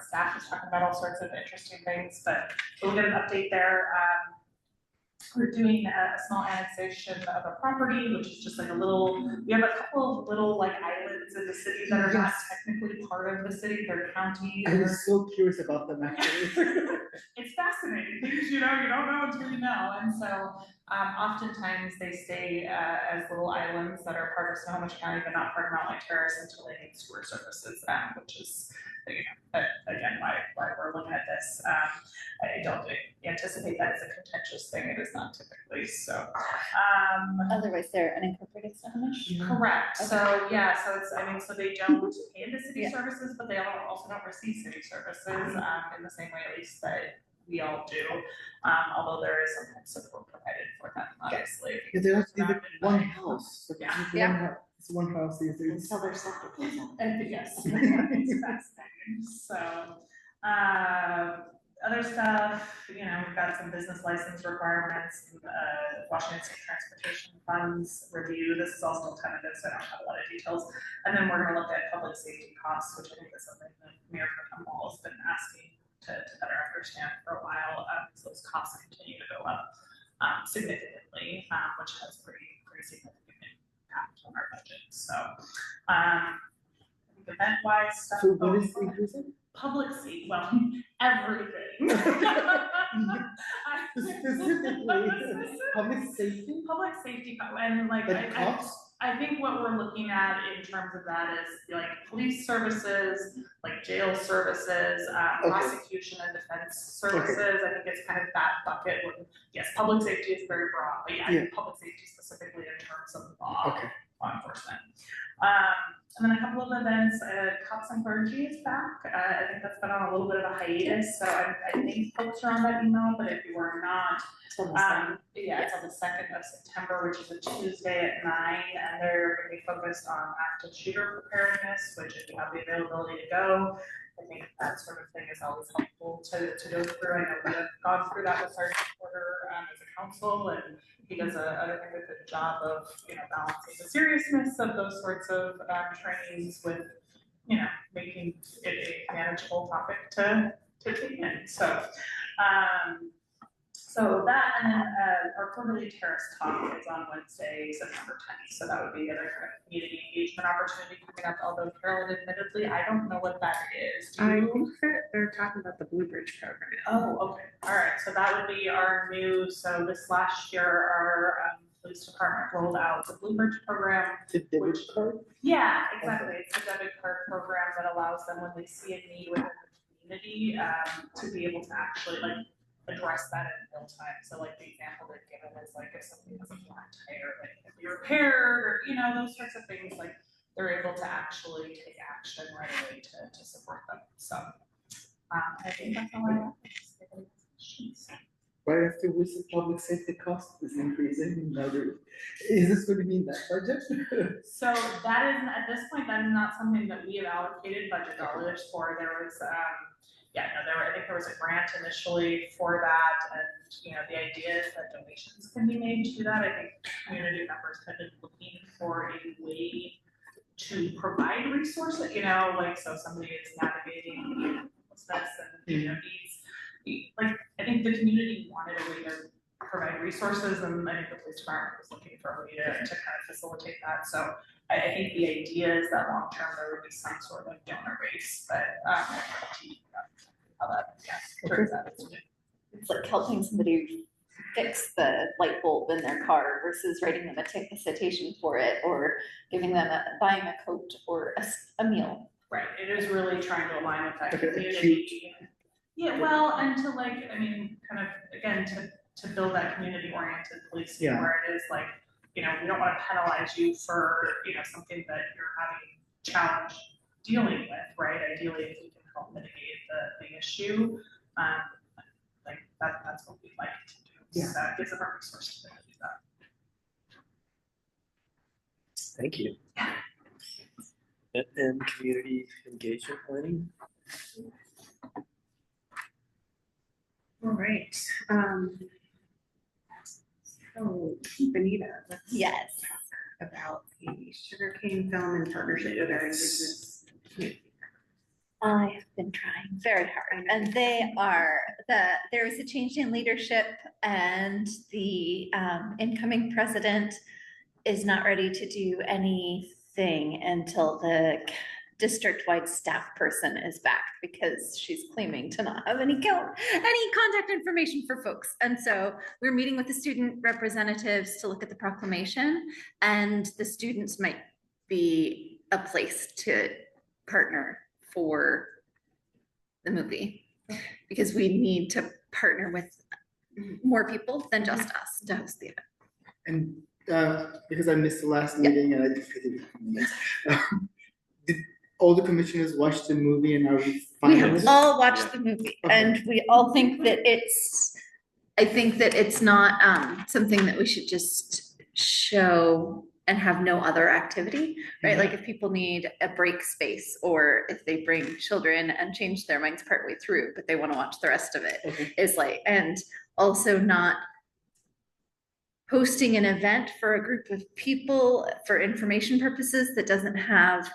staff is talking about all sorts of interesting things, but we'll get an update there. We're doing a small annexation of a property, which is just like a little, we have a couple of little like islands in the city that are not technically part of the city, they're county. I was so curious about them actually. It's fascinating, things, you know, you don't know until you know, and so oftentimes they stay as little islands that are part of Snohomish County, but not part of Mountlake Terrace until they need sewer services, which is, you know, again, why we're looking at this. I don't anticipate that as a contentious thing, it is not typically, so. Otherwise, they're unincorporated Snohomish? Correct, so yeah, so it's, I mean, so they don't pay into city services, but they also don't receive city services in the same way at least that we all do, although there is sometimes support provided for them, obviously. Yeah, they're actually like one house. So Yeah. it's one house. It's one house. It's Until they're septic. Yes, it's fascinating, so, other stuff, you know, we've got some business license requirements, Washington State Transportation Funds review, this is all still tentative, so I don't have a lot of details. And then we're gonna look at public safety costs, which I think is something that Mayor Pro Tem Wall has been asking to better understand for a while, so those costs continue to go up significantly, which has pretty significant impact on our budget, so. Event-wise stuff. So what is increasing? Public safety, well, everything. Specifically, public safety? Public safety, and like, Like cops? I think what we're looking at in terms of that is like police services, like jail services, prosecution and defense services. I think it's kind of that bucket. Yes, public safety is very broad, but yeah, public safety specifically in terms of law enforcement. And then a couple of events, Cops and Clergy is back. I think that's been on a little bit of a hiatus, so I think folks are on that email, but if you were not, it's on the 2nd of September, which is a Tuesday at 9, and they're gonna be focused on active shooter preparedness, which if you have the availability to go, I think that sort of thing is always helpful to go through. I know we have gone through that with Sergeant Porter as a council, and he does a good job of, you know, balancing the seriousness of those sorts of trainings with, you know, making it a manageable topic to take in. So, so that, and then our quarterly Terrace talk is on Wednesday, September 10th. So that would be the other kind of community engagement opportunity coming up. Although Carolyn, admittedly, I don't know what that is. Do you? I think that they're talking about the Blue Bridge program. Oh, okay. All right. So that would be our new. So this last year, our police department rolled out the Blue Bridge program. The debit card? Yeah, exactly. It's a debit card program that allows them when they see a need within the community to be able to actually like address that in real time. So like the example they've given is like if somebody has a flat tire that can be repaired, or you know, those sorts of things, like they're able to actually take action right away to support them. So I think that's all I have. Right after we said public safety cost is increasing, is this going to be in that budget? So that is, at this point, that is not something that we have allocated budget dollars for. There was, I think there was a grant initially for that, and, the idea is that donations can be made to that. I think community members have been looking for a way to provide resources, so somebody is navigating homelessness and, needs, I think the community wanted a way to provide resources, and I think the police department was looking for a way to kind of facilitate that. So I think the idea is that long term there would be some sort of donor base, but how that turns out. It's like helping somebody fix the light bulb in their car versus writing them a citation for it, or giving them buying a coat or a meal. Right, it is really trying to align with that Okay, community. Yeah, well, and to kind of, again, to build that community-oriented policing, Yeah. where it is we don't want to penalize you for, something that you're having challenge dealing with, right? Ideally, if we can help mitigate the issue, that's what we'd like to do. Yeah. So that gives them a resource to do that. Thank you. And community engagement planning? All right, so Benita, let's Yes. talk about the sugarcane film in partnership with our indigenous community. I have been trying very hard, and there is a change in leadership, and the incoming president is not ready to do anything until the district-wide staff person is back, because she's claiming to not have any contact information for folks. And so we're meeting with the student representatives to look at the proclamation, and the students might be a place to partner for the movie, because we need to partner with more people than just us to host the event. And because I missed the last meeting and I did all the commissioners watch the movie, and are we We fine with have it? all watched the movie, and we all think that I think that it's not something that we should just show and have no other activity, right? Like if people need a break space, or if they bring children and change their minds partway through, but they want to watch the rest of it, is and also not hosting an event for a group of people for information purposes that doesn't have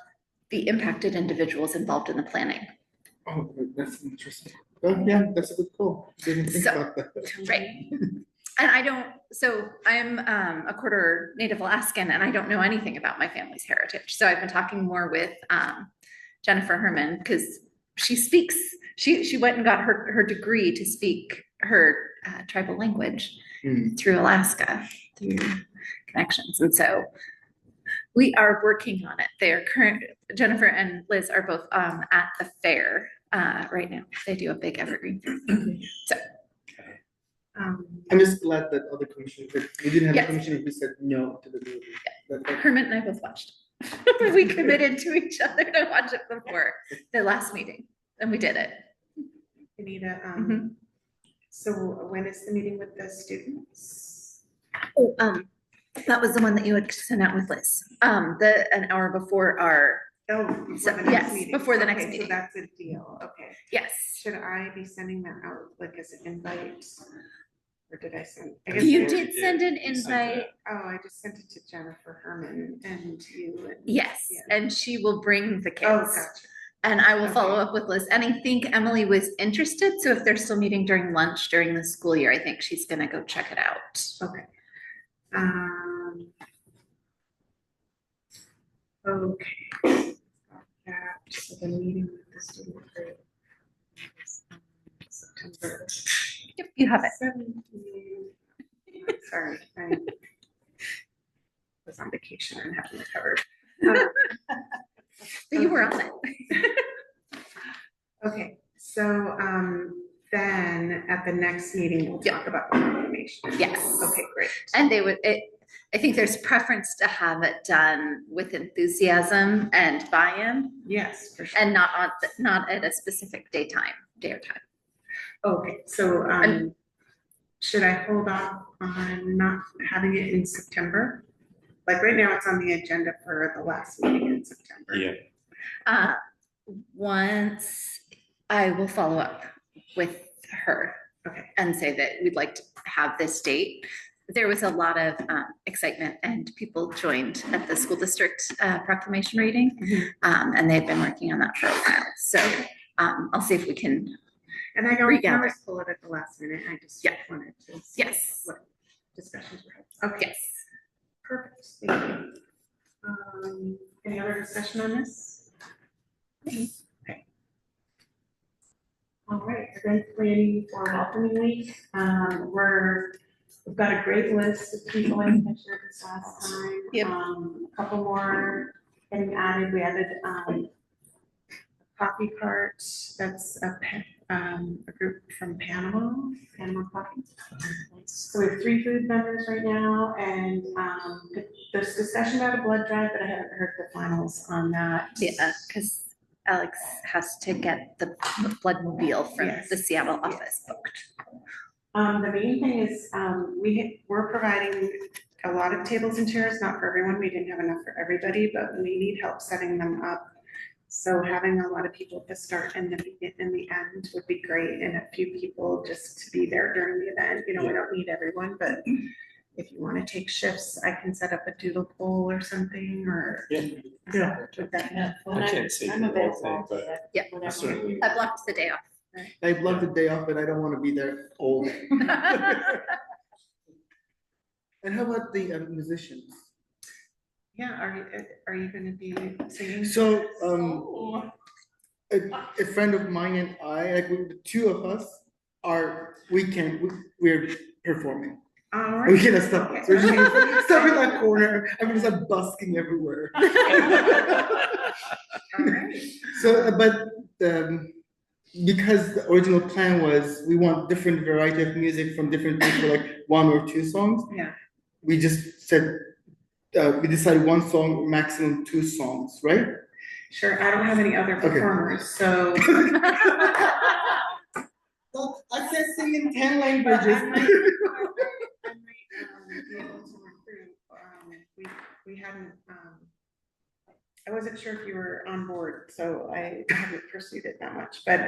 the impacted individuals involved in the planning. Oh, that's interesting. Oh, yeah, that's a good call. Didn't think about that. Right. And I'm a quarter Native Alaskan, and I don't know anything about my family's heritage. So I've been talking more with Jennifer Herman, because she went and got her degree to speak her tribal language through Alaska, through connections. And so we are working on it. Jennifer and Liz are both at the fair right now. They do a big evergreen fair. So I'm just glad that other commissioners, we didn't have Yes. a commissioner who said no to the movie. Hermit and I both watched. We committed to each other to watch it before the last meeting, and we did it. Benita, Mhm. so when is the meeting with the students? Oh, that was the one that you had sent out with Liz. An hour before our, Oh, before So- the next yes, meeting. before the next Okay, meeting. So that's a deal, okay. yes. Should I be sending that out like as an invite? Or did I send? I guess You I- did send an You sent it. invite, Oh, I just sent it to Jennifer Herman and you. And- yes, Yeah. and she will bring the Oh, kids. gotcha. And I will follow Okay. up with Liz. And I think Emily was interested, so if they're still meeting during lunch during the school year, I think she's gonna go check it out. Okay. Okay. Got so the meeting with the student group is, September Yep, you have it. 17th. Sorry, I was on vacation and haven't recovered. But you were on it. Okay, so then at the next meeting, we'll Yep. talk about the information. Yes. Okay, great. And I think there's preference to have it done with enthusiasm and buy-in Yes, for sure. and not at a specific day or time. Okay, so, should I hold off on not having it in September? Like right now, it's on the agenda for the last meeting in September. Yeah. Once I will follow up with her. Okay. And say that we'd like to have this date. There was a lot of excitement and people joined at the school district proclamation reading. And they've been working on that for a while. So I'll see if we can. And I can regather. always pull it at the last minute. I just wanted to see Yes. what discussions were had. Okay. Yes. Perfect, thank you. Any other discussion on this? Okay. All right, event planning for welcoming week. We've got a great list of people I think I shared this last time. Yep. A couple more getting added. We added a coffee cart. That's a group from Panama Coffee. So we have 3 food vendors right now, and there's discussion about a blood drive, but I haven't heard the finals on that. Yeah, because Alex has to get the blood mobile from Yes. the Seattle office booked. The main thing is, we're providing a lot of tables and chairs, not for everyone. We didn't have enough for everybody, but we need help setting them up. So having a lot of people at the start and in the end would be great, and a few people just to be there during the event. You know, we don't need everyone, but if you want to take shifts, I can set up a doodle poll or something, or Yeah. would that be helpful? I can't say the whole thing, but Yeah. certainly. I blocked the day off. I blocked the day off, but I don't want to be there old. And how about the musicians? Yeah, are you gonna be singing? So, a friend of mine and I, like the 2 of us, we're performing. All right. We can't stop it. So we're just gonna stop in that corner. I'm just like busking everywhere. All right. So, but because the original plan was we want different variety of music from different people, like 1 or 2 songs. Yeah. We just said we decided 1 song, maximum 2 songs, right? Sure, I don't have any other performers, so. Well, I can't sing in 10 But languages. I might be able to recruit. We hadn't, I wasn't sure if you were on board, so I haven't pursued it that much, but,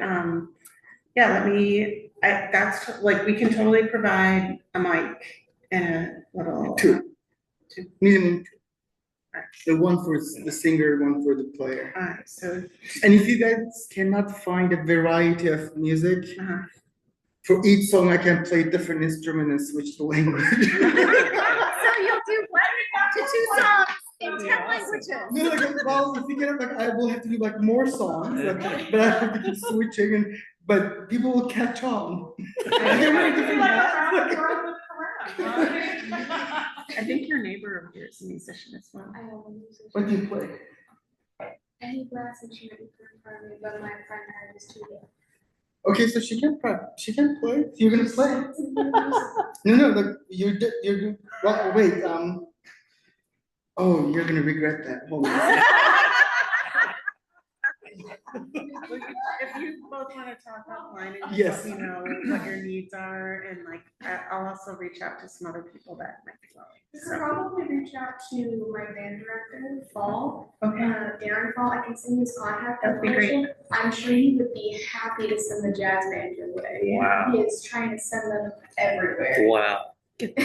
yeah, that's, like, we can totally provide a mic and a little. 2. Two. Minimum 2. The 1 for the singer, 1 for the player. Alright, so, And if you guys cannot find a variety of music, uh-huh. for each song I can play different instrument and switch the language. So you'll do 1 to 2 songs in 10 languages. No, like, well, if you get it, like, I will have to do like more songs, like, but I have to keep switching, but people will catch on. I think your neighbor over here is a musician as well. I know one musician. What do you play? Any brass instrument for me, but my friend had this too. Okay, so she can play. You're gonna play. No, like you're. Well, wait. Oh, you're gonna regret that. Hold on. If you both wanna talk offline and Yes. just let me know what your needs are, and like, I'll also reach out to some other people that might be willing. You could probably reach out to my band director, Fall, Darren Fall, I can send you his contact That'd be great. information. I'm sure he would be happy to send the jazz band your way. Wow. He is trying to send them everywhere. Wow. Yep.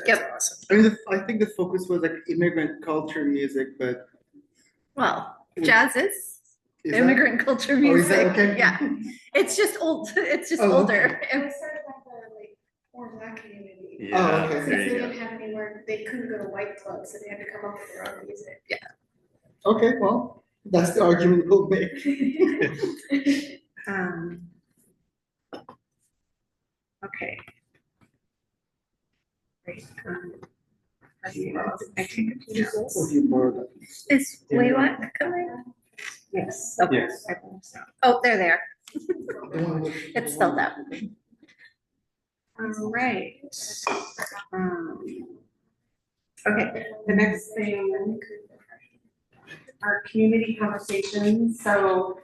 That's awesome. I mean, I think the focus was like immigrant culture music, but Well, jazz is is that- immigrant culture Oh, is music. that okay? Yeah, it's just old. It's just Oh, older. It was sort of like the poor black community. Yeah, okay. Since there they you go. didn't have anywhere, they couldn't go to white clubs, so they had to come up with their own music. Okay, well, that's the argument we'll make. Okay. Great. Are you, I take a few notes. If you borrow that. Is Waywack coming? Yes. Okay. Yes. I believe so. Oh, they're there. The one with- It's spelled out. All right. Okay, the next thing are community conversations. So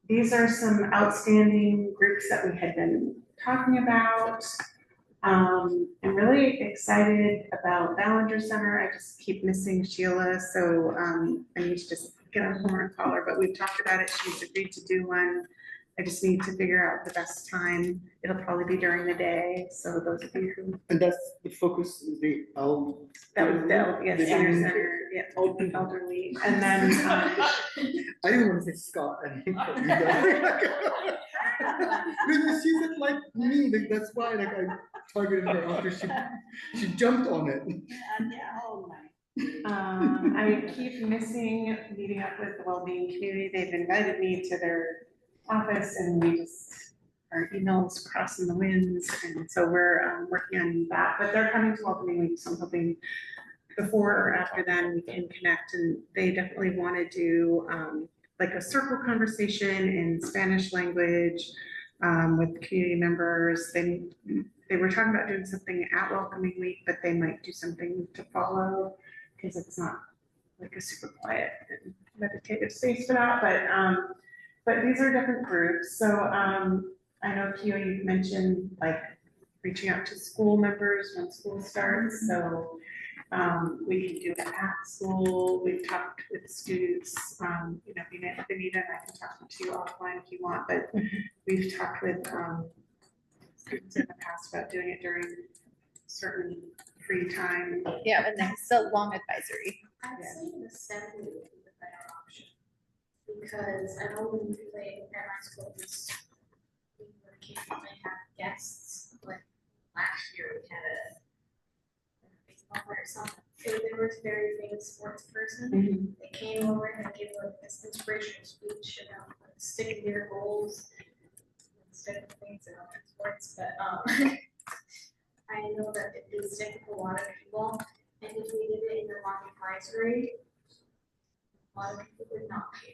these are some outstanding groups that we had been talking about. I'm really excited about Ballinger Center. I just keep missing Sheila, so I need to just get on her and call her, but we've talked about it. She's agreed to do one. I just need to figure out the best time. It'll probably be during the day, so those of you who. And that's the focus is the L. That was the, yes, senior center, yeah, elderly, and then, I didn't want to say Scott and him, but you guys. Because she's like me, like that's why like I targeted her after she jumped on it. I keep missing meeting up with the wellbeing community. They've invited me to their office and we just, our emails crossing the winds. And so we're working on that, but they're coming to welcoming week. So I'm hoping before or after then we can connect, and they definitely want to do like a circle conversation in Spanish language with community members. They were talking about doing something at welcoming week, but they might do something to follow because it's not like a super quiet and meditative space for that. But these are different groups. So I know Kyo, you mentioned like reaching out to school members when school starts. So we can do it at school. We've talked with students, you know, Benita and I can talk to you offline if you want, but we've talked with students in the past about doing it during certain free time. Yeah, and there's a long advisory. I'd say the assembly would be the better option. Because I know when we play at my school, we would occasionally have guests, like last year we had a baseball player or something. So there was a very famous sports person. They came over and gave like this inspirational speech about like sticking to your goals instead of things in other sports. But I know that it did stick with a lot of people, and if we did it in the long advisory, a lot of people would not pay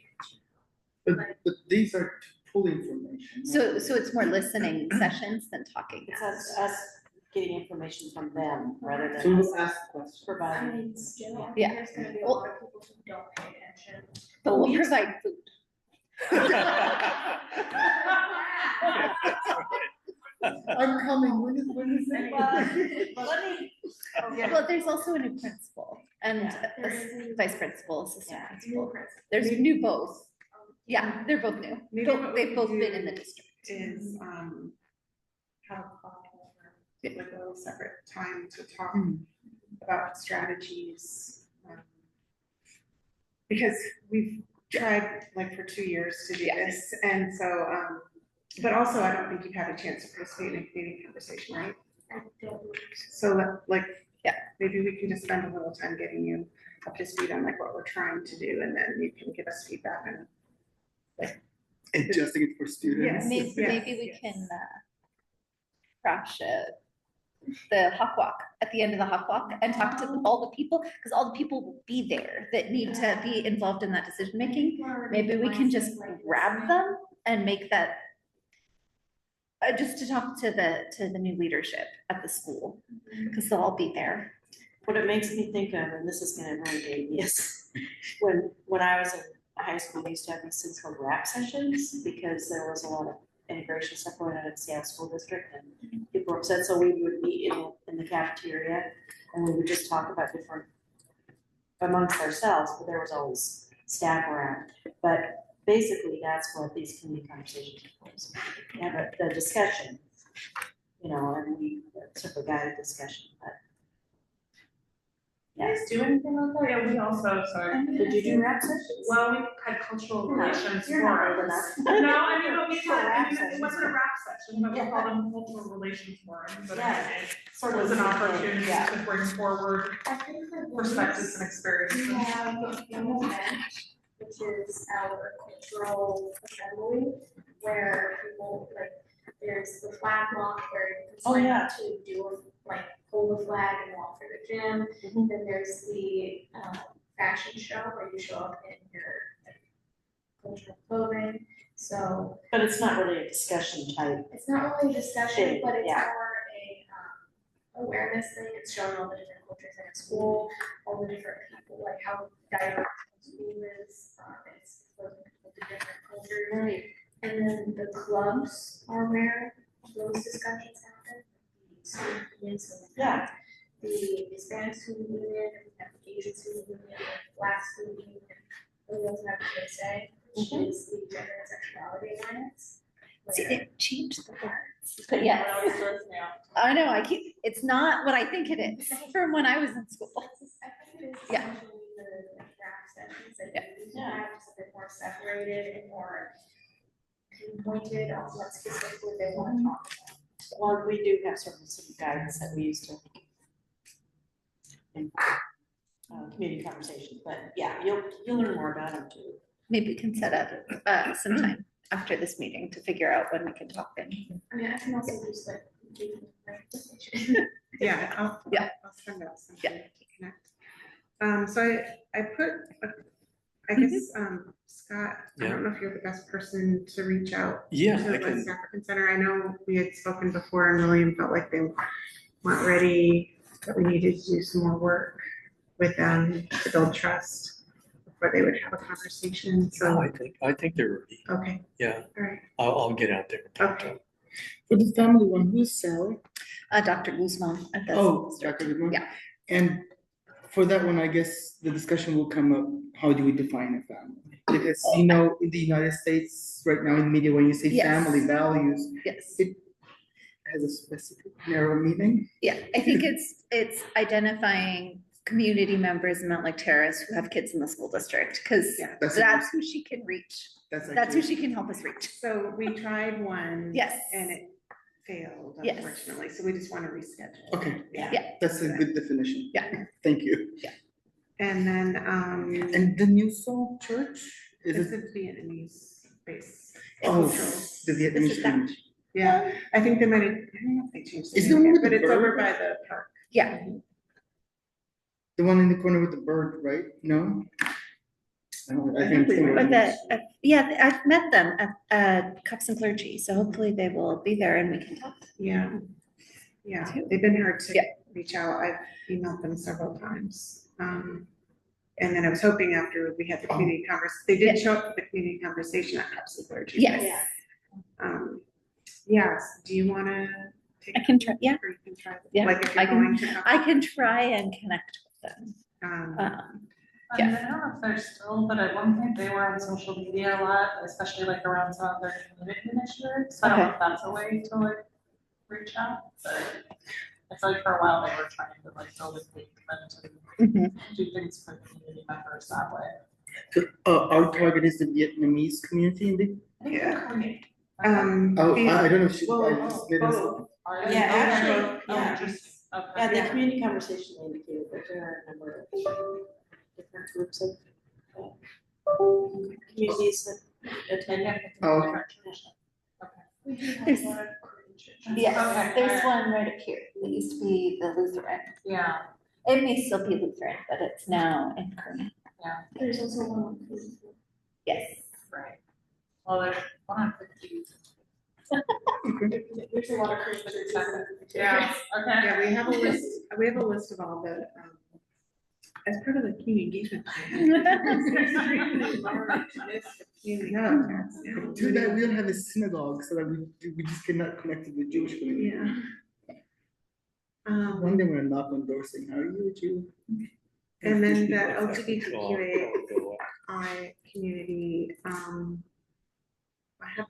attention. But these are full information. So it's more listening sessions than talking. It's us getting information from them rather So than us we'll ask questions. I providing. mean, still, Yeah. there's gonna be a lot of people who don't pay attention. But we'll provide food. I'm coming, when is it? Well, there's also a new principal and There is a new- vice principal, assistant Yeah, principal. new principal. There's new both. Yeah, they're both new. Maybe Both- what They've we both do been in the district. Is have a call or like a little separate time to talk about strategies. Because we've tried like for 2 years to do Yeah. this, and so, but also I don't think you've had a chance to participate in a community conversation, right? I don't believe So like, Yeah. maybe we can just spend a little time getting you up to speed on like what we're trying to do, and then you can give us feedback and Adjusting it for students. Yes. Maybe we can crash the hawk walk at the end of the hawk walk and talk to all the people, because all the people will be there that need to be involved in that decision making. Maybe we can just grab them and make that just to talk to the new leadership at the school, because they'll all be there. What it makes me think of, and this is gonna really date me, is when I was in high school, we used to have these things called rap sessions, because there was a lot of integration stuff going on at Seattle School District, and people were upset, so we would meet in the cafeteria, and we would just talk about different, amongst ourselves, but there was always staff around. But basically, that's what these community conversations are for. Yeah, the discussion, you know, and we sort of guided discussion, but. You guys do anything like that? Yeah, we also, sorry. Did you do rap sessions? Well, we had cultural relations You're not old forums. enough. No, I mean, but we For had, rap I mean, it sessions. wasn't a rap session, but we Yeah. called them cultural relations forums. And Yeah. it Sort was of an the same thing, opportunity yeah. to bring forward I think for perspectives and we experiences. have a bench, which is our cultural assembly, where people like, there's the flag walk where you can Oh, sign yeah. up to do like hold the flag and walk through the gym. Mhm. Then there's the fashion show where you show up in your like, cultural clothing. So But it's not really a discussion type. it's not only a discussion, Thing, but it's yeah. more a awareness thing. It's showing all the different cultures in a school, all the different people, like how diverse the school is, it's exposing people to different cultures. Right. And then the clubs are where those discussions happen. The student unions, so we have the Hispanic student union, we have the Asian student union, Black student union, and we also have the DEIC, which is the Gender and Sexuality Alliance. See, where- they changed the words, but yes, I know, it's not what I think it is from when I was in school. I think it is Yeah. essentially the draft sessions that Yeah. you have, just a bit more separated and more pinpointed on what specifically they want to talk about. Well, we do have sort of some guidance that we use to in community conversations, but yeah, you'll learn more about them too. Maybe we can set up some time after this meeting to figure out when we can talk in. I mean, I can also use like, information. Yeah, I'll send out something to connect. So I put, I guess, Scott, I don't know if you're the best person to reach out Yeah, to I the can, West African Center. I know we had spoken before and William felt like they weren't ready, that we needed to do some more work with them to build trust before they would have a conversation, so, I think they're ready. okay, Yeah, all right, I'll get out there and talk to them. For the family one, who's Sally? Dr. Guzman at the. Oh, Dr. Goodman? Yeah. And for that one, I guess the discussion will come up, how do we define a family? Because, you know, in the United States, right now in media, when you say Yes. family values, Yes, it has a specific narrow meaning. yeah, I think it's identifying community members in Mountlake Terrace who have kids in the school district, because Yeah. that's who she can reach. That's who actually- she can help us reach. so we tried one. Yes. And it failed, Yes. unfortunately, so we just want to reschedule. Okay, Yeah. that's a good definition. Yeah. Thank you. And then, And the New Soul Church, it's is a it? Vietnamese base. Oh, cultural. the This Vietnamese is that. community. Yeah, I think they might have, I don't know if they changed the Is the name one yet, with but the it's over bird? by the park. Yeah, The one in the corner with the bird, right? No? I I think think we it's but the- yeah, I've met them at Cups and Clergy, so hopefully they will be there and we can talk. Yeah, they've been hard to Yeah. reach out, I've emailed them several times. And then I was hoping after we had the community they did show up for the community conversation at Cups and Clergy. Yes, Yes, do you wanna take? I can try, yeah, Or you can try, Yeah, like if I you're can- going to. Cups I and can Clergy. try and connect with them. I mean, I don't know if they're still, but at one point they were on social media a lot, especially like around some of their community initiatives. So I don't know if that's a way to like reach out, but I feel like for a while they were trying to like build a movement Mhm. and do things for community members that way. So, our target is the Vietnamese community in the, I think Yeah. Korean. I don't know if she, I Well, just made us. both. Are they? Yeah, Okay. actually, Oh, yeah. interesting. Okay. Yeah, the community conversation indicated that there are a number of different groups of communities that attend. Oh, okay. We do have There's- a lot of Korean churches. Yes, Okay, there's alright. one right up here. It used to be the Lutheran. Yeah, It may still be Lutheran, but it's now in Korean. There's also one on Facebook. Yes. right. Well, there's one on 50. There's a lot of Korean churches. Yeah, okay. Yeah, we have a list of all the, as part of the community engagement plan. Extremely large list of community contacts, yeah. Too bad we don't have a synagogue, so that we just cannot connect to the Jewish community. Yeah. One day we're gonna knock on doors saying, are you a Jew? And then the Call- LGBTQAI call it community, I have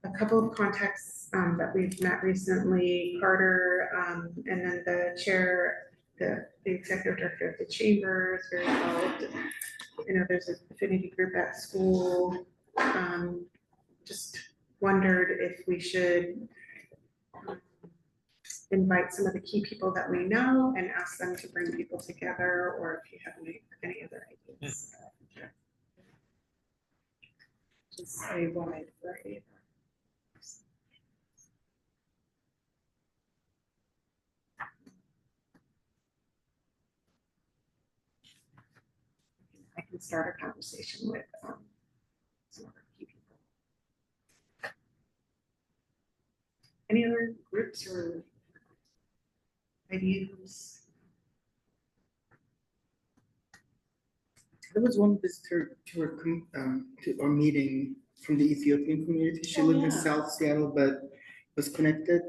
a couple of contacts, that we've met recently, Carter, and then the chair, the executive director of the chamber is very involved. You know, there's an affinity group at school, just wondered if we should invite some of the key people that we know and ask them to bring people together, or if you have any other ideas. Just a wide variety. I can start a conversation with some other key people. Any other groups or ideas? There was one visitor to our meeting from the Ethiopian community. She Oh, lived in yeah. South Seattle, but was connected.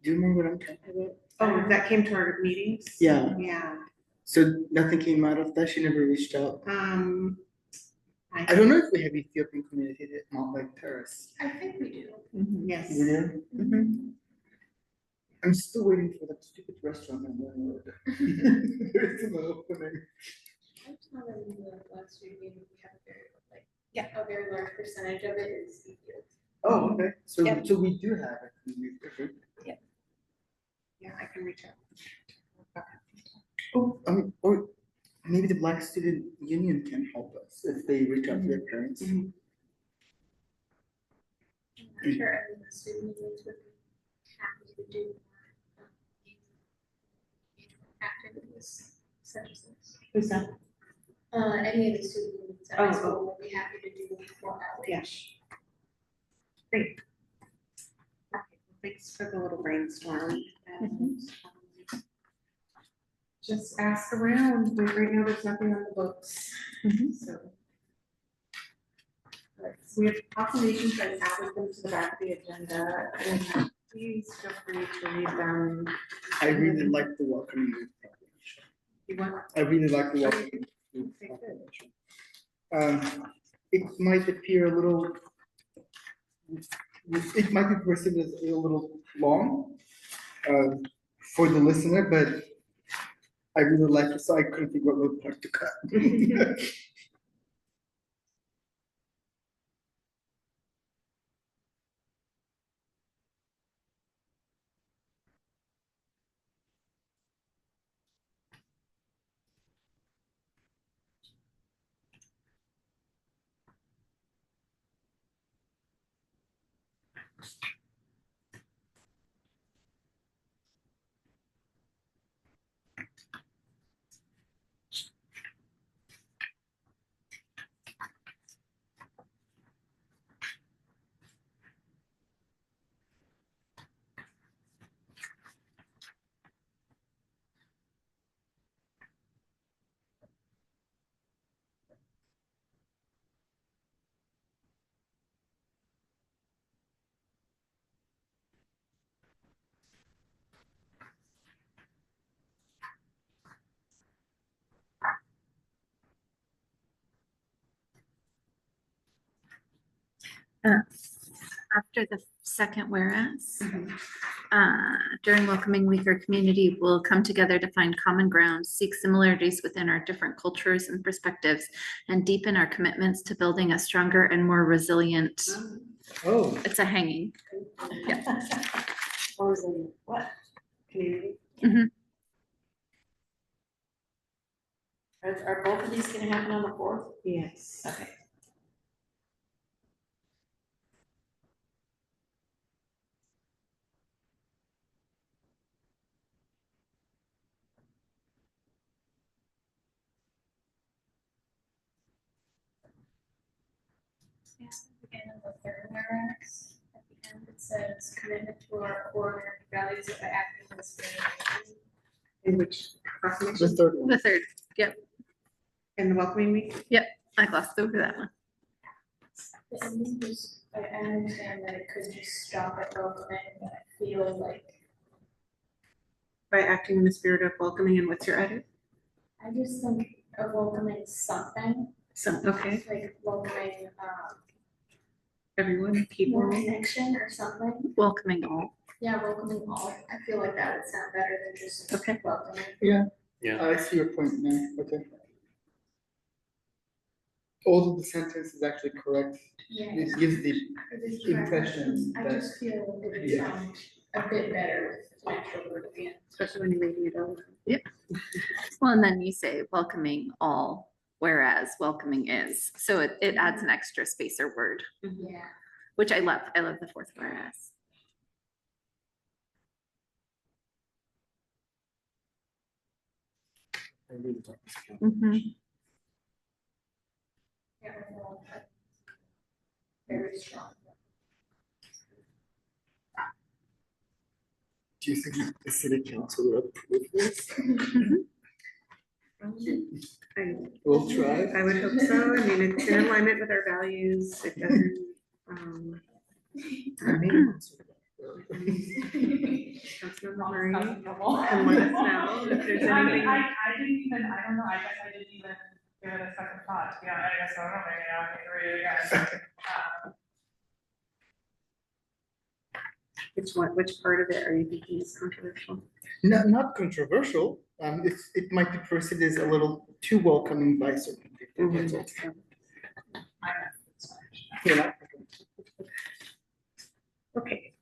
Do you remember what I'm talking about? Oh, that came to our meetings? Yeah. Yeah, So nothing came out of that. She never reached out. I I don't know if we have Ethiopian community at Mountlake Terrace. I think we do. yes. We do? Mhm. I'm still waiting for that stupid restaurant in Linwood. There's an opening. I'm telling you, last year, we have a very, like, Yeah. a very large percentage of it is Ethiopian. Oh, okay. So Yep. so we do have a community. Okay. Yeah, I can reach out. Oh, or maybe the Black Student Union can help us if they reach out to their parents. Mhm. I'm sure every of the student unions would be happy to do more activities such as this. Who's that? Any of the student unions at Oh, high school would be happy to do more outreach. Great. Okay, thanks for the little brainstorm. And, just ask around. Right now, there's nothing on the books. So. Right, so we have proclamations and added them to the back of the agenda, and please feel free to read them. I really like the welcoming proclamation. You want? I really like the welcoming proclamation. It might appear a little, it might be perceived as a little long for the listener, but I really like it, so I couldn't figure out what part to cut. After the second whereas, during welcoming week, our community will come together to find common ground, seek similarities within our different cultures and perspectives, and deepen our commitments to building a stronger and more resilient. Oh, It's a hanging. Or is it what? Community. Are both of these gonna happen on the fourth? Yes. Okay. Yeah, again, in the third whereas, at the end, it says commitment to our core values of acting in the spirit of In which the proclamation? third one. The third, In the welcoming week? I glossed over that one. the ending just, I understand that it could just stop at welcoming, but I feel like, By acting in the spirit of welcoming, and what's your edit? I just think of welcoming something, Okay, like welcoming, everyone, more people. connection or something. Welcoming all. Yeah, welcoming all, I feel like that would sound better than just Okay. welcoming. Yeah. I see your point now, okay. Although the sentence is actually correct, Yeah. it gives the It is impression I that, just feel it would Yeah. sound a bit better with an actual word at the end. Especially when you're reading it over. Well, and then you say welcoming all, whereas welcoming is. So it adds an extra space or word, Yeah. which I love. I love the fourth whereas. I really like this count. Yeah, I feel like very strong. Do you think the city council would approve this? We'll try. I would hope so. I mean, it's in alignment with our values. It doesn't, I mean, Councilmember Murray Comfortable. can let us know if there's I mean, anything. I didn't even, I don't know, I guess I didn't even give it a second thought, to be honest, I guess I don't know, maybe I need to read it again. Which part of it are you thinking is controversial? not controversial. It might be perceived as a little too welcoming by certain people. That's all. Yeah. Okay,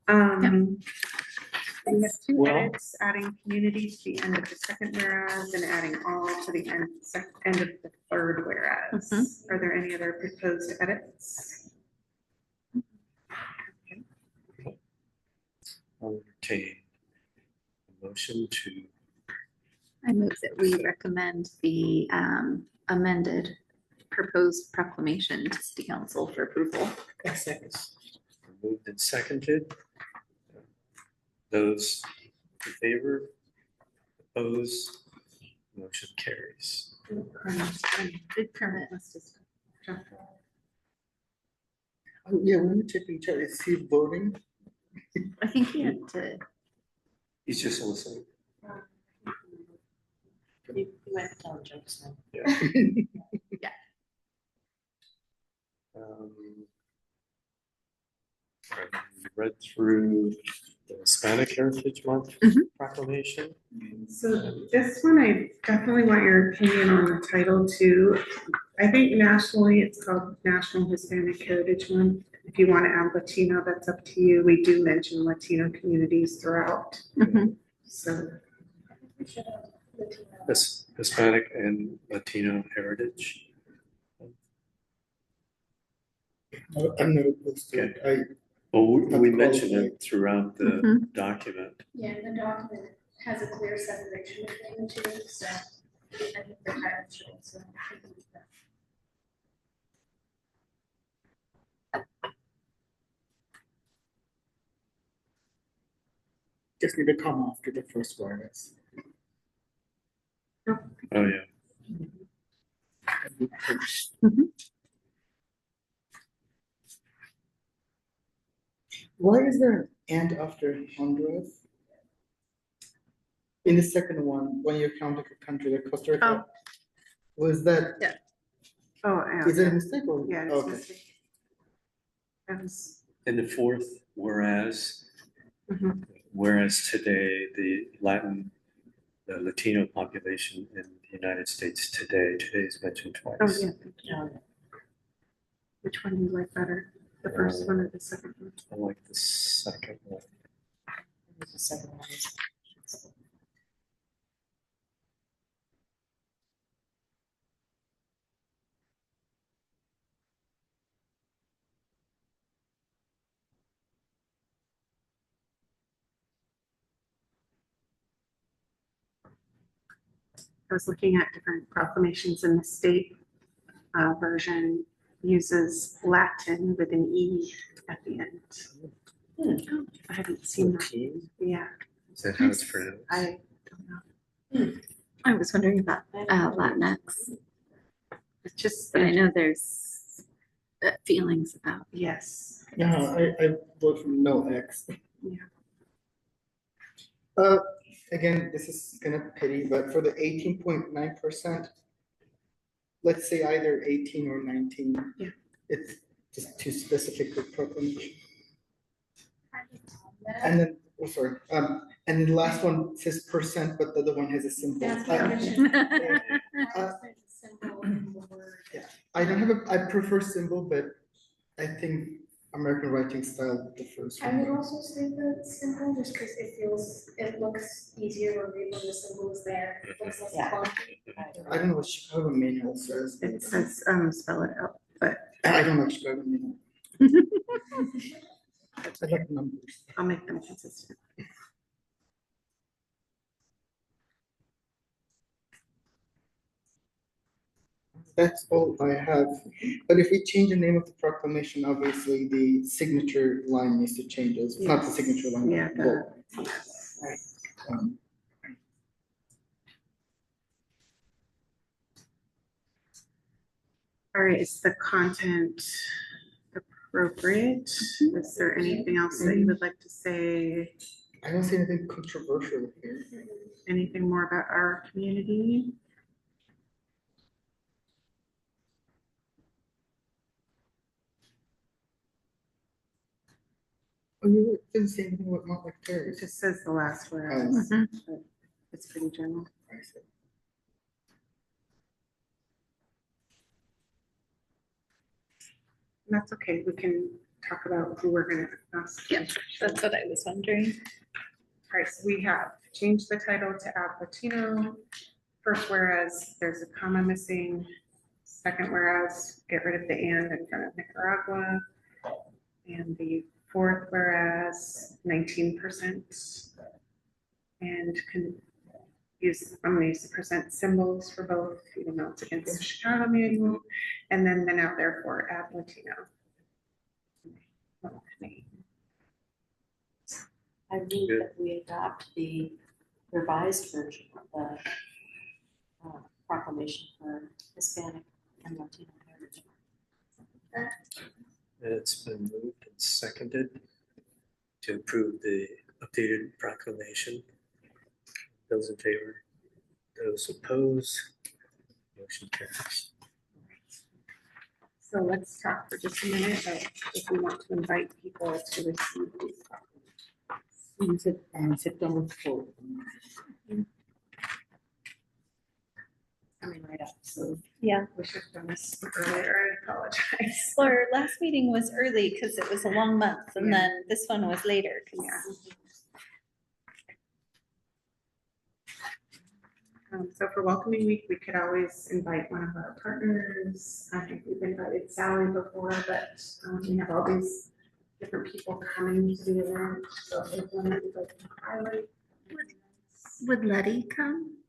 we have two Well- edits, adding community to the end of the second whereas and adding all to the end of the third whereas. Are there any other proposed edits? I'll entertain a motion to, I move that we recommend the amended proposed proclamation to city council for approval. moved and seconded. Those in favor, opposed, motion carries. Big permit. Oh, yeah, let me check each other. Is he voting? I think he had to. He's just listening. You might tell jokes now. All right, we read through the Hispanic Heritage Month Mhm. proclamation. So this one, I definitely want your opinion on the title too. I think nationally, it's called National Hispanic Heritage Month. If you want to add Latino, that's up to you. We do mention Latino communities throughout, so. Hispanic and Latino heritage. I'm not opposed to it. Well, we That's mentioned qualified. it throughout the document. Yeah, and the document has a clear separation between the two, so I think the title should also. Just need to come after the first whereas. Oh, yeah. Why is there an and after Honduras? In the second one, when you're counting a country like Costa Rica? Was that? Yeah. Oh, Is it a mistake or? yeah, it's a Okay. mistake. That was, In the fourth, whereas today, the Latino population in the United States today is mentioned twice. oh, yeah. thank you. Which one do you like better? The first one or the second one? I like the second one. The second one is- I was looking at different proclamations in the state version uses Latin with an E at the end. I haven't seen that. Latin? Yeah, Is that how it's pronounced? I don't know. I was wondering about Latinx, It's just, but I know there's feelings about. yes. Yeah, I vote for no X. Yeah. Again, this is kind of pity, but for the 18.9%, let's say either 18 or 19. Yeah. It's just too specific for proclamation. And then, oh, sorry, and then the last one says percent, but the other one has a symbol. That's I- what I Uh, There's a symbol in the word. I don't have I prefer symbol, but I think American writing style differs. I would also say the symbol, just because it looks easier when the symbol is there, it looks less Yeah. clunky. I don't know what Chicago manual says. It says, spell it out, but I don't know Chicago manual. I like numbers. I'll make them consistent. That's all I have. But if we change the name of the proclamation, obviously the signature line needs to change. It's not the signature line. Yeah, but, yes, right. um, All right, is the content appropriate? Is there anything else that you would like to say? I don't see anything controversial here. Anything more about our community? Oh, you didn't say anything about Mountlake It Terrace. just says the last Oh. whereas, but it's pretty general. I see. And that's okay, we can talk about who we're gonna ask. Yeah, that's what I was wondering. All right, so we have changed the title to add Latino. First whereas, there's a comma missing. Second whereas, get rid of the and in front of Nicaragua. And the fourth whereas, 19%. And can use, I'm gonna use the percent symbols for both, even though it's against the Chicago manual. And then the now therefore add Latino. I move that we adopt the revised version of the proclamation for Hispanic and Latino heritage. It's been moved and seconded to approve the updated proclamation. Those in favor? Those opposed? Motion carries. So let's talk for just a minute about if we want to invite people to receive these. You said September 4th. Coming right up, so. Yeah. We should have done this earlier, I apologize. Our last meeting was early because it was a long month, and Yeah. then this one was later. 'Cause- Yeah. So for welcoming week, we could always invite one of our partners. I think we've invited Sally before, but we have all these different people coming to the event. So if one of you like to highlight. Would Letty come?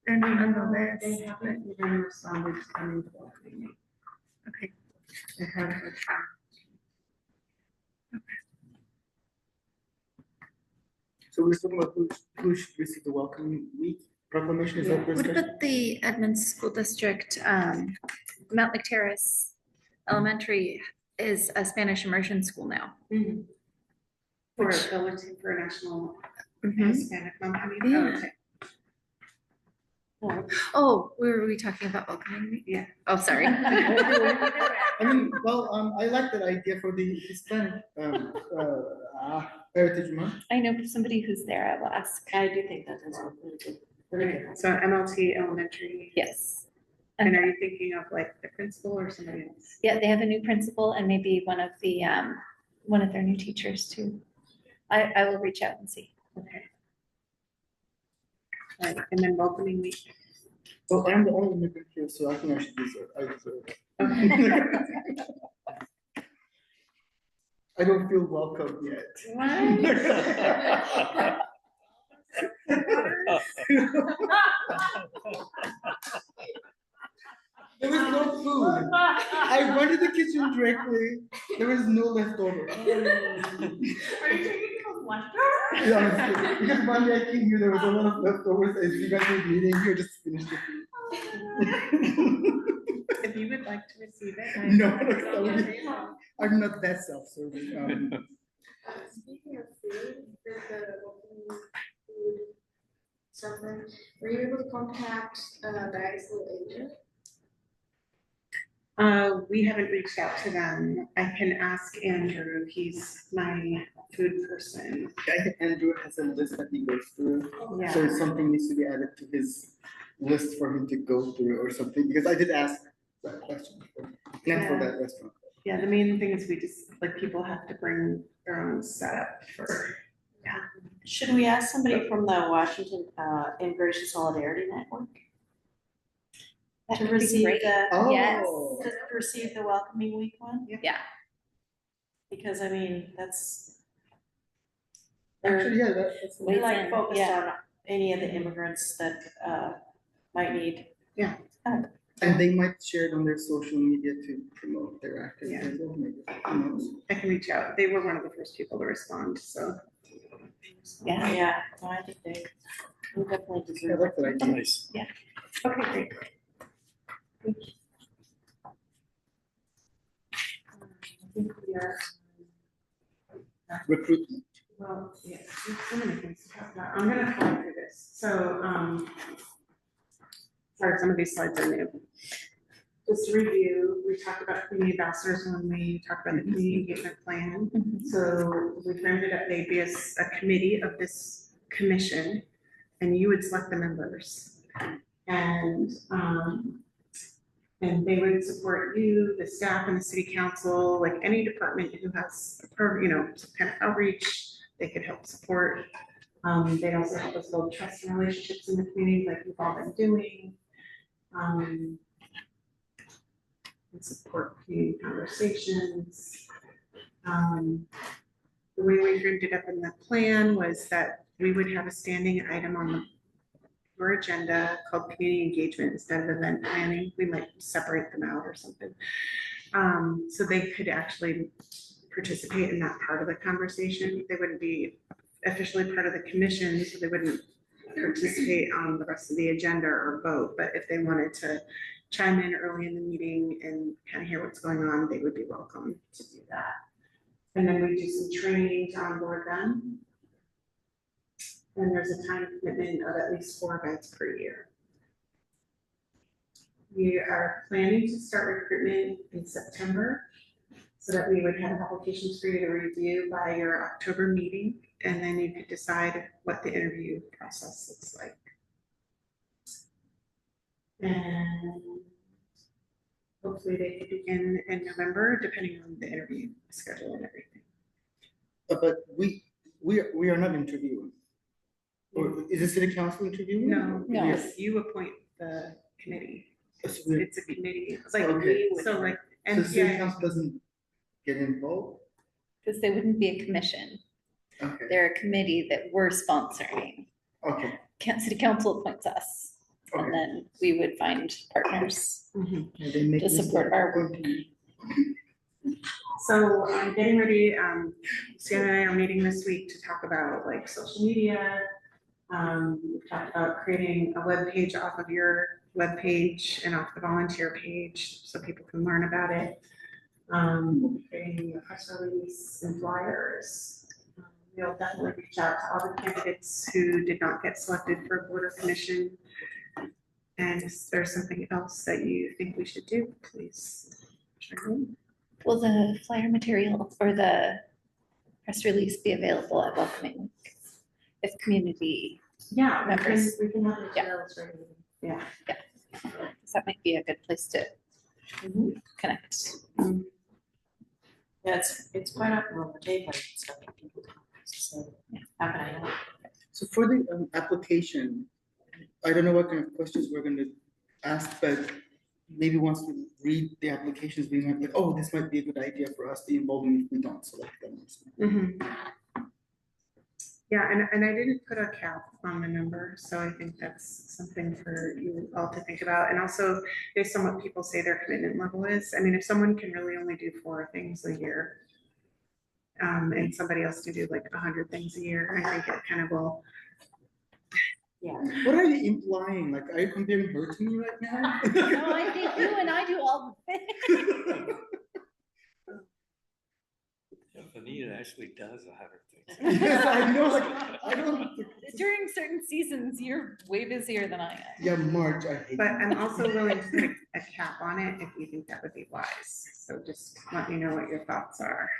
They're not on the list. They haven't even responded to coming to welcoming week. Okay. They haven't. So we're talking about who should receive the welcoming week proclamation, is that What discussion? about the Edmonds School District, Mountlake Terrace Elementary is a Spanish immersion school now. For ability for national Mhm. Hispanic month. Yeah. Okay. Oh, were we talking about welcoming week? Yeah. Oh, sorry. I mean, well, I like that idea for the Hispanic Heritage Month. I know somebody who's there, I will ask. I do think that is really good. Okay, so MLT elementary. Yes. And are you thinking of like the principal or somebody else? Yeah, they have a new principal and maybe one of their new teachers too. I will reach out and see. Okay. All right, and then welcoming week. Well, I'm the only immigrant here, so I think I should deserve it. Okay. I don't feel welcome yet. There was no food. I went to the kitchen directly. There was no leftover. Are you taking those leftovers? Yeah, honestly, because one day I came here, there was a lot of leftovers. As you guys were meeting here, just finish the food. If you would like to receive it. No, I'm not that self-serving. Speaking of food, for the local food something, were you able to contact Bags Little Asia? We haven't reached out to them. I can ask Andrew, he's my food person. I think Andrew has a list that he goes through. Yeah. So something needs to be added to his list for him to go through or something, because I did ask that question before, not for that restaurant. Yeah, the main thing is we just, like, people have to bring their own setup for, Should we ask somebody from the Washington Immigration Solidarity Network That to would be receive great. Oh. Yes. to receive the welcoming week one? Yeah. Because I mean, that's. Actually, yeah, that's. We like in, focused yeah. on any of the immigrants that might need. And they might share it on their social media to promote their activities. Yeah. as well, maybe. Who knows? I can reach out. They were one of the first people to respond, so. Yeah. Yeah, no, I think they definitely Yeah, deserve that's it. what I do. Nice. Okay, great. think we are, Recruitment. well, yeah, there's so many things to talk about. I'm gonna fly through this. So, sorry, some of these slides are new. Just to review, we talked about community ambassadors when we talked about the community engagement plan. So we framed it up, they'd be a committee of this commission, and you would select the members. And they would support you, the staff and the city council, like any department who has, some kind of outreach, they could help support. They'd also help us build trust and relationships in the community like we've all been doing. And support community conversations. The way we framed it up in the plan was that we would have a standing item on our agenda called community engagement instead of event planning. We might separate them out or something. So they could actually participate in that part of the conversation. They wouldn't be officially part of the commission, so they wouldn't participate on the rest of the agenda or vote, but if they wanted to chime in early in the meeting and kind of hear what's going on, they would be welcome to do that. And then we do some training to onboard them. And there's a time commitment of at least 4 events per year. We are planning to start recruitment in September so that we would have applications for you to review by your October meeting, and then you could decide what the interview process looks like. And hopefully they could begin in November, depending on the interview schedule and everything. But we are not interviewing. Or is the city council interviewing? No, No. because you appoint the committee. Yes, we- It's a committee, it's like, Okay. so like, So and the city yeah, council doesn't get involved? Because they wouldn't be a commission. Okay, They're a committee that we're sponsoring. okay, City council appoints us. And okay. then we would find partners. And they make To support our work. so I'm getting ready, Sienna and I are meeting this week to talk about like social media. We've talked about creating a web page off of your web page and off the volunteer page so people can learn about it. Creating a press release and flyers. We'll definitely reach out to all the candidates who did not get selected for border commission. And if there's something else that you think we should do, please chime in. Will the flyer material or the press release be available at welcoming week? If community, Yeah, Members. we can have Yeah. materials ready. Yeah. because that might be a good place to connect. Yeah, it's quite often on the table, so people come, so, how can I help? So for the application, I don't know what kind of questions we're gonna ask, but maybe once we read the applications, we might be like, oh, this might be a good idea for us to be involved in if we don't select them. Yeah, and I didn't put a cap on the number, so I think that's something for you all to think about. And also based on what people say their commitment level is. I mean, if someone can really only do 4 things a year, and somebody else can do like 100 things a year, I think it kind of will. Yeah. What are you implying? Like, are you comparing her to me right now? No, I think you and I do all the things. Anita actually does 100 things. Yes, I know, like, I don't. During certain seasons, you're way busier than I am. Yeah, March, I hate. But I'm also willing to put a cap on it if you think that would be wise. So just let me know what your thoughts are.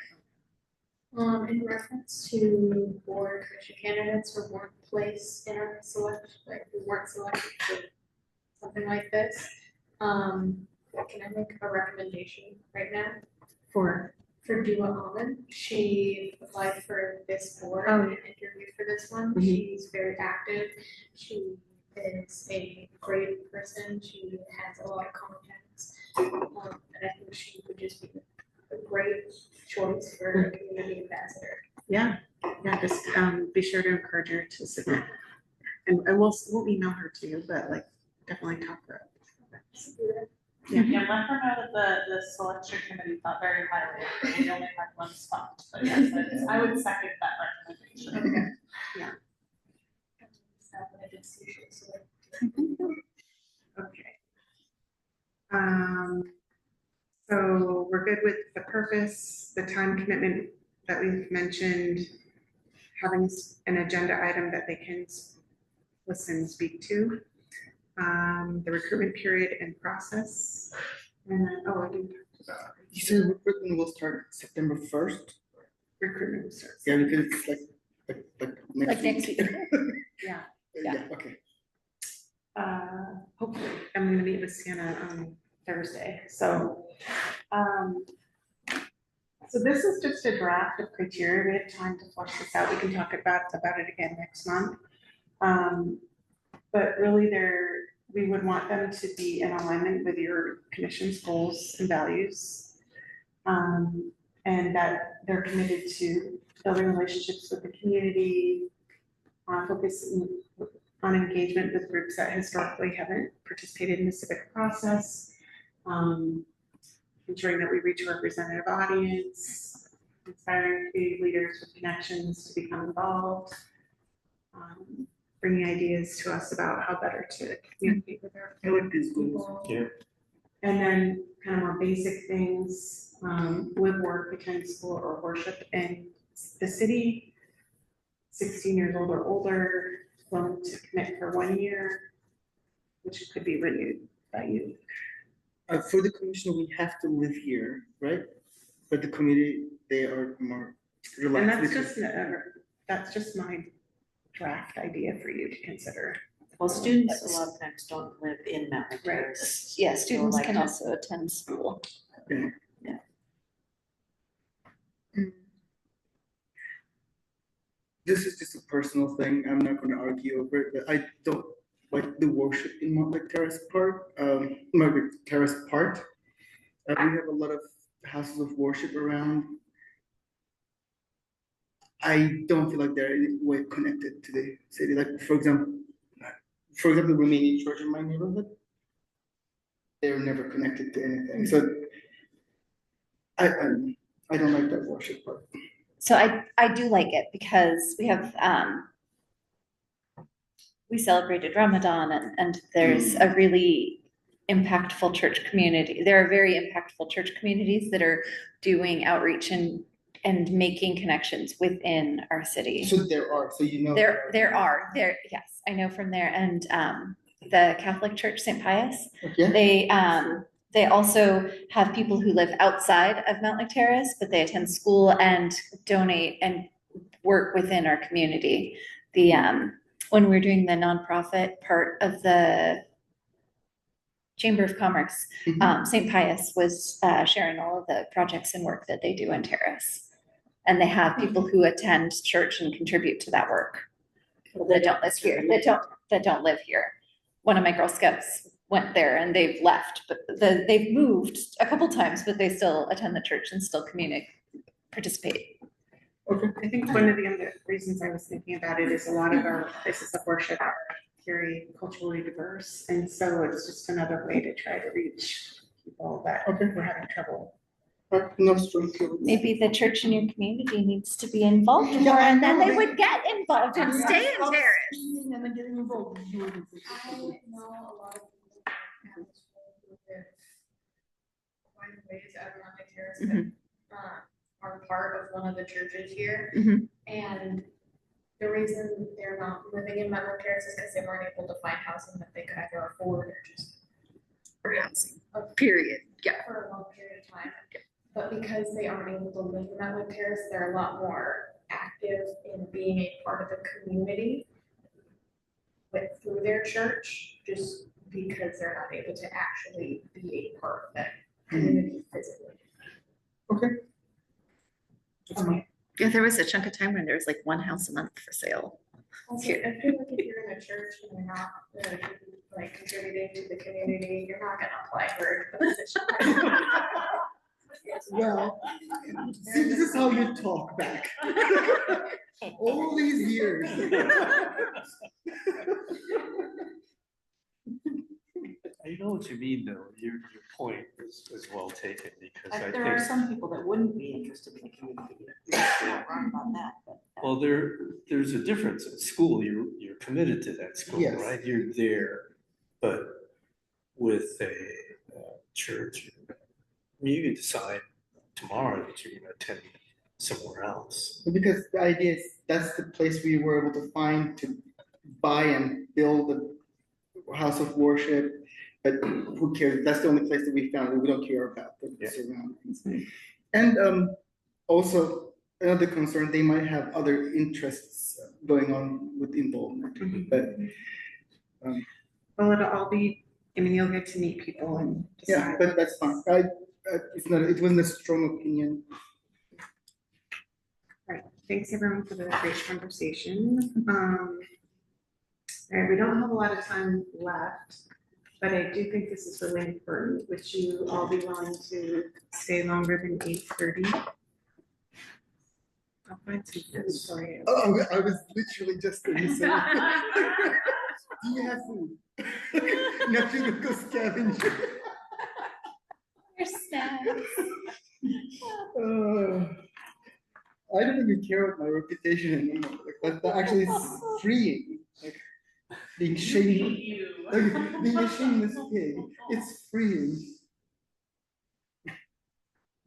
In reference to board commission candidates who weren't placed in our select, like who weren't selected for something like this, can I make a recommendation right now? For Dua Almond, she applied for this board Oh. and interviewed for this one. Mhm. She's very active. She is a great person. She has a lot of contacts. And I think she would just be a great choice for a community ambassador. Yeah, just be sure to encourage her to submit. And we'll email her too, but like definitely talk to her. Yeah, let her know that the selection committee thought very highly of her. We only had 1 spot, but yes, I would second that recommendation. Okay. Yeah. I did see she was selected. Okay. So we're good with the purpose, the time commitment that we've mentioned, having an agenda item that they can listen and speak to, the recruitment period and process. And then, I didn't talk about You said recruitment will start September 1st? recruitment will start. Yeah, because it's like Next week. Yeah. Yeah, okay. Hopefully, I'm gonna meet with Sienna on Thursday, so, so this is just a draft of criteria, we have time to flush this out, we can talk about it again next month. But really we would want them to be in alignment with your commission's goals and values. And that they're committed to building relationships with the community, focusing on engagement with groups that historically haven't participated in the civic process, ensuring that we reach a representative audience, inspiring community leaders with connections to become involved, bringing ideas to us about how better to communicate with our I like these goals. people. Yeah. And then kind of more basic things, live, work, attend school or worship in the city, 16 years old or older, willing to commit for 1 year, which could be renewed by you. For the commission, we have to live here, right? But the community, they are more And relaxed. that's just my draft idea for you to consider. Well, students a lot of times don't live in Mountlake Terrace. Yeah, students like can to- also attend school. This is just a personal thing. I'm not going to argue over it, but I don't like the worship in Mountlake Terrace part. We have a lot of houses of worship around. I don't feel like they're in any way connected to the city. Like, for example, the Romanian church in my neighborhood, they're never connected to anything. So I don't like that worship part. So I do like it because we have, we celebrated Ramadan and there's a really impactful church community. There are very impactful church communities that are doing outreach and making connections within our city. So there are, so you know. Yes, I know from there. And the Catholic Church, St. Pius, Yeah. they also have people who live outside of Mountlake Terrace, but they attend school and donate and work within our community. When we were doing the nonprofit part of the Chamber of Commerce, St. Pius was sharing all of the projects and work that they do in Terrace. And they have people who attend church and contribute to that work that don't live here, that don't live here. One of my Girl Scouts went there and they've left, but they've moved a couple times, but they still attend the church and still participate. I think one of the other reasons I was thinking about it is a lot of our places of worship are very culturally diverse. And so it's just another way to try to reach people that we're having trouble. No strong feelings. Maybe the church in your community needs to be involved more, I and then know, they would get involved and stay in Stop Terrace. speaking and then getting involved. I know a lot of people that have who live quite a ways out on the terrace that are part of one of the churches here. And the reason they're not living in Mountlake Terrace is because they weren't able to find housing that they could either afford or just Housing. Period. Yeah. for a long period of time. But because they aren't able to live in Mountlake Terrace, they're a lot more active in being a part of the community through their church, just because they're not able to actually be a part of that community physically. Yeah, there was a chunk of time when there was like one house a month for sale. Also, Here. I feel like if you're in a church and you're not like contributing to the community, you're not gonna apply for a position. Well, see, this is how you talk back. All these years. I know what you mean, though. Your point is well taken, because I There are think, some people that wouldn't be interested in the community. You're not wrong about that, but. well, there's a difference. At school, you're committed to that school, Yes. right? You're there, but with a church, You can decide tomorrow that you're gonna attend somewhere else. Because the idea is, that's the place we were able to find to buy and build a house of worship. But who cares? That's the only place that we found, and we don't care about the Yeah. surroundings. And also, another concern, they might have other interests going on with involvement, but Well, it'll all be, I mean, you'll get to meet people and yeah, decide. but that's fine. It's not, it wasn't a strong opinion. Right, thanks everyone for the great conversation. All right, we don't have a lot of time left, but I do think this is really important. Would you all be willing to stay longer than 8:30? I'll find some food for you. Oh, I was literally just going to say. Do you have food? Nothing to go scavenge. Your snacks. I don't even care about my reputation anymore. Like, that actually is freeing. Like, being shamed, like, being a shameless pig. It's freeing.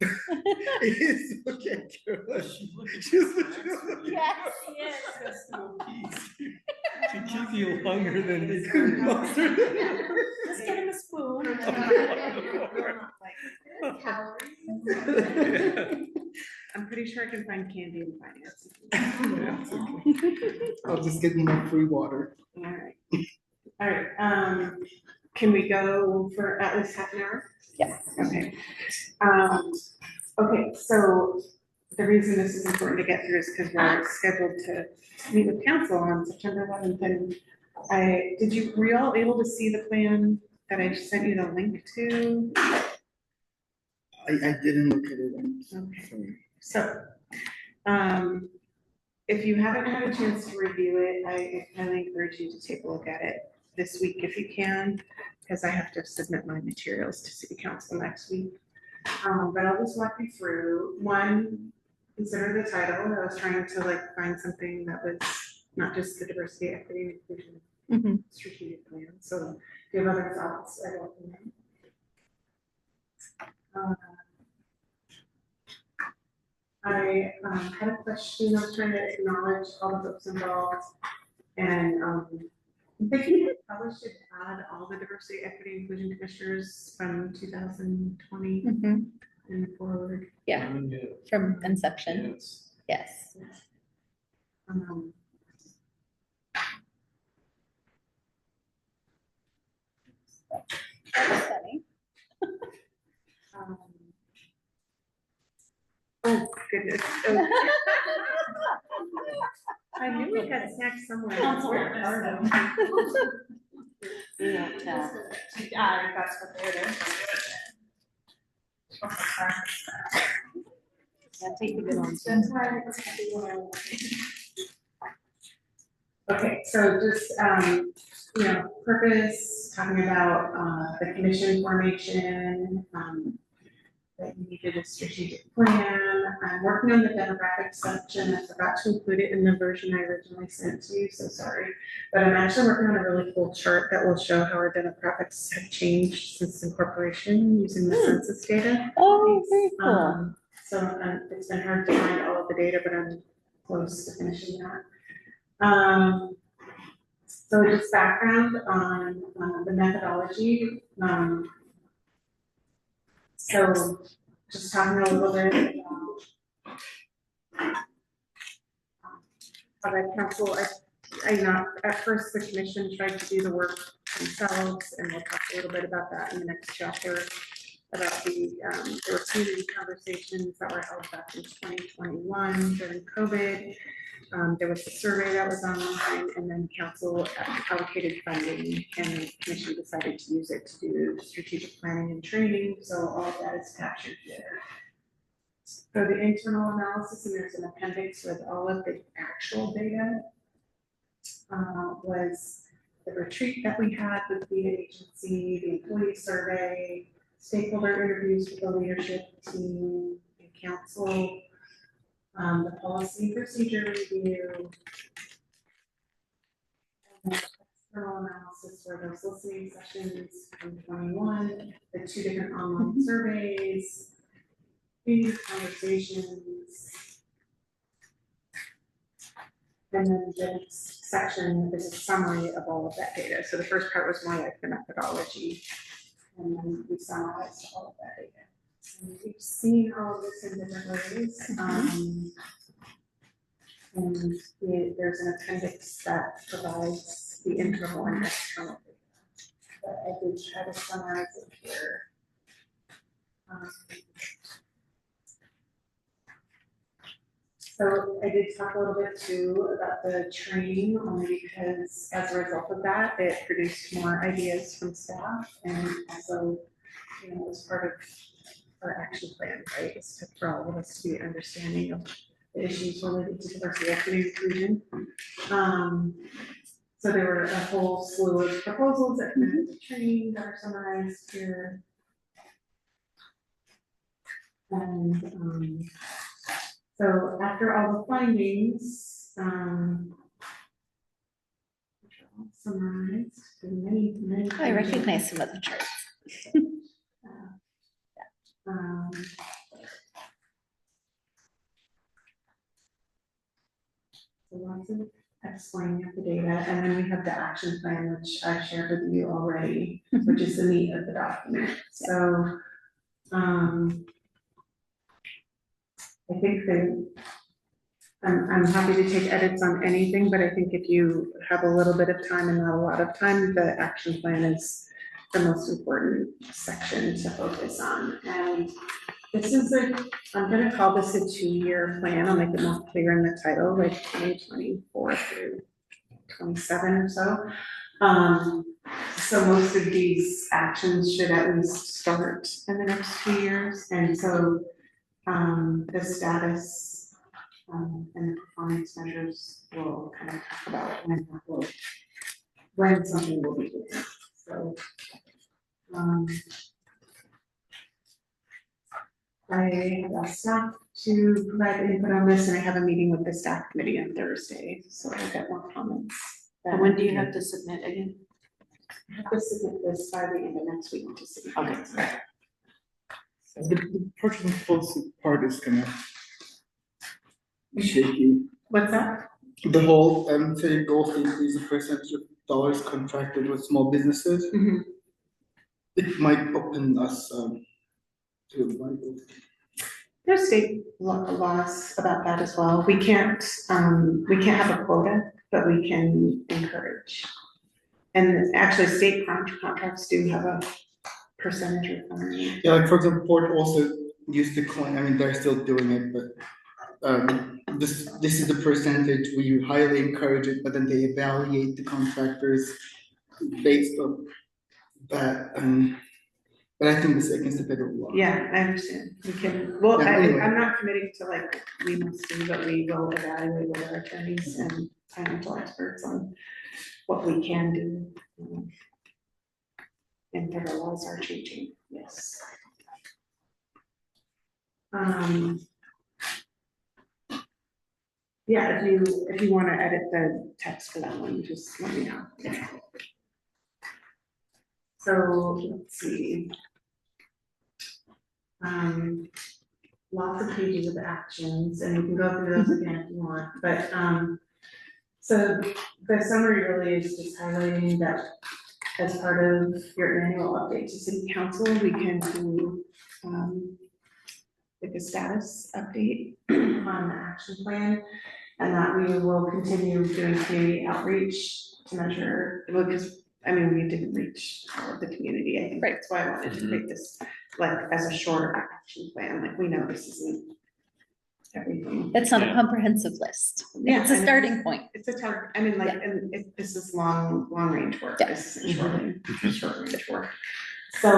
It is okay, Carol. She's literally. Yes, To keep you longer than you Just get him a spoon. I'm pretty sure I can find candy and finance. I'll just give you my free water. All right, can we go for at least half an hour? Yes. Okay. Okay, so the reason this is important to get through is because we're scheduled to meet with council on September 11th. And were you all able to see the plan that I sent you the link to? I didn't look at it. Okay. Sorry. So, if you haven't had a chance to review it, I highly encourage you to take a look at it this week if you can, because I have to submit my materials to city council next week. But I'll just walk you through. One, consider the title. I was trying to find something that was not just the diversity, equity, and inclusion strategic plan. So if you have other thoughts, I welcome them. I had a question. I was trying to acknowledge all the folks involved, and I'm thinking we probably should add all the diversity, equity, inclusion commissioners from 2020 and forward. Yeah, from inception, yes. That's funny. Oh, goodness. Oh. I knew we had snacks somewhere. Where are them? We don't tell. That's what they're doing. Yeah, take the good ones. Okay, so just, purpose, talking about, the commission formation, that you needed a strategic plan. I'm working on the demographics section. I forgot to include it in the version I originally sent to you, so sorry. But I'm actually working on a really cool chart that will show how our demographics have changed since incorporation using the census data. Oh, very cool. So it's been hard to find all of the data, but I'm close to finishing that. So just background on the methodology. So just talking a little bit about the council. At first the commission tried to do the work themselves, and we'll talk a little bit about that in the next chapter. About there were community conversations that were held back in 2021 during COVID. There was a survey that was online, and then council allocated funding, and the commission decided to use it to do strategic planning and training. So all of that is captured there. For the internal analysis, and there's an appendix with all of the actual data, was the retreat that we had with the agency, the employee survey, stakeholder interviews with the leadership team and council, the policy and procedure review. And internal analysis for those listening sessions from 21, the 2 different online surveys, these conversations. And then the next section is a summary of all of that data. So the first part was more like the methodology, and then we summarized all of that data. And we've seen all of this in different ways. And there's an appendix that provides the internal and external data. But I did try to summarize it here. So I did talk a little bit too about the training, only because as a result of that, it produced more ideas from staff, and also, you know, as part of our action plan, right, is to, for all of us to be understanding of the issues related to diversity, equity, inclusion. So there were a whole slew of proposals that came into training that are summarized here. And so after all the findings, which are all summarized in many. I recognize some of the charts. So lots of explaining of the data, and then we have the action plan, which I've shared with you already, which is the meat of the document. So, I think I'm happy to take edits on anything, but I think if you have a little bit of time and not a lot of time, the action plan is the most important section to focus on. And this is I'm gonna call this a 2-year plan. I'll make it more clear in the title, like 2024 through 27 or so. So most of these actions should at least start in the next 2 years. And so the status and the performance measures will kind of talk about when something will be doing. So I have asked staff to provide input on this, and I have a meeting with the staff committee on Thursday, so I'll get more comments. And when do you have to submit again? I have to submit this by the end of next week to city council. Okay. The purchasing policy part is kind of shaky. What's that? The whole, say goals to increase the percentage of dollars contracted with small businesses. Mhm. It might open us, to like. There's state laws about that as well. We can't have a quota, but we can encourage. And actually, state contracts do have a percentage requirement. Yeah, like for example, Port also used to claim, I mean, they're still doing it, but this is the percentage, we highly encourage it, but then they evaluate the contractors based on that, but I think this is against the federal law. Yeah, I understand. We can, well, Yeah, anyway. I'm not committing to like, we must do, but we will evaluate with our attorneys and financial experts on what we can do. And federal laws are changing, yes. Yeah, if you wanna edit the text for that one, just let me know. So, let's see. Lots of pages of actions, and you can go through those again if you want, but, so the summary really is just highlighting that as part of your annual update to city council, we can do, like a status update on the action plan, and that we will continue doing community outreach to measure, because, I mean, we didn't reach all of the community, I think that's why I wanted to create this, like, as a shorter action plan, like, we know this isn't everything. It's not a comprehensive list. Yeah, It's a and starting point. It's a tough, I mean, like, and this is long range work, Yeah. this isn't short range work. So,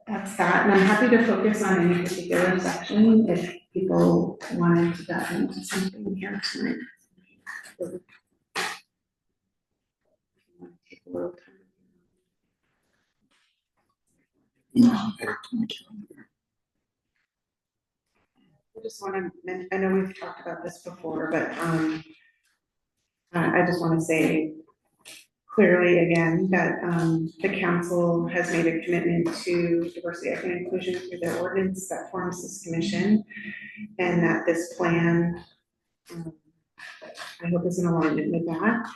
that's that, and I'm happy to focus on any particular section if people wanted to dive into something here tonight. Take a little time. I just wanna mention, I know we've talked about this before, but, I just want to say clearly again that the council has made a commitment to diversity, equity, and inclusion through their ordinance that forms this commission, and that this plan, I hope, is in alignment with that,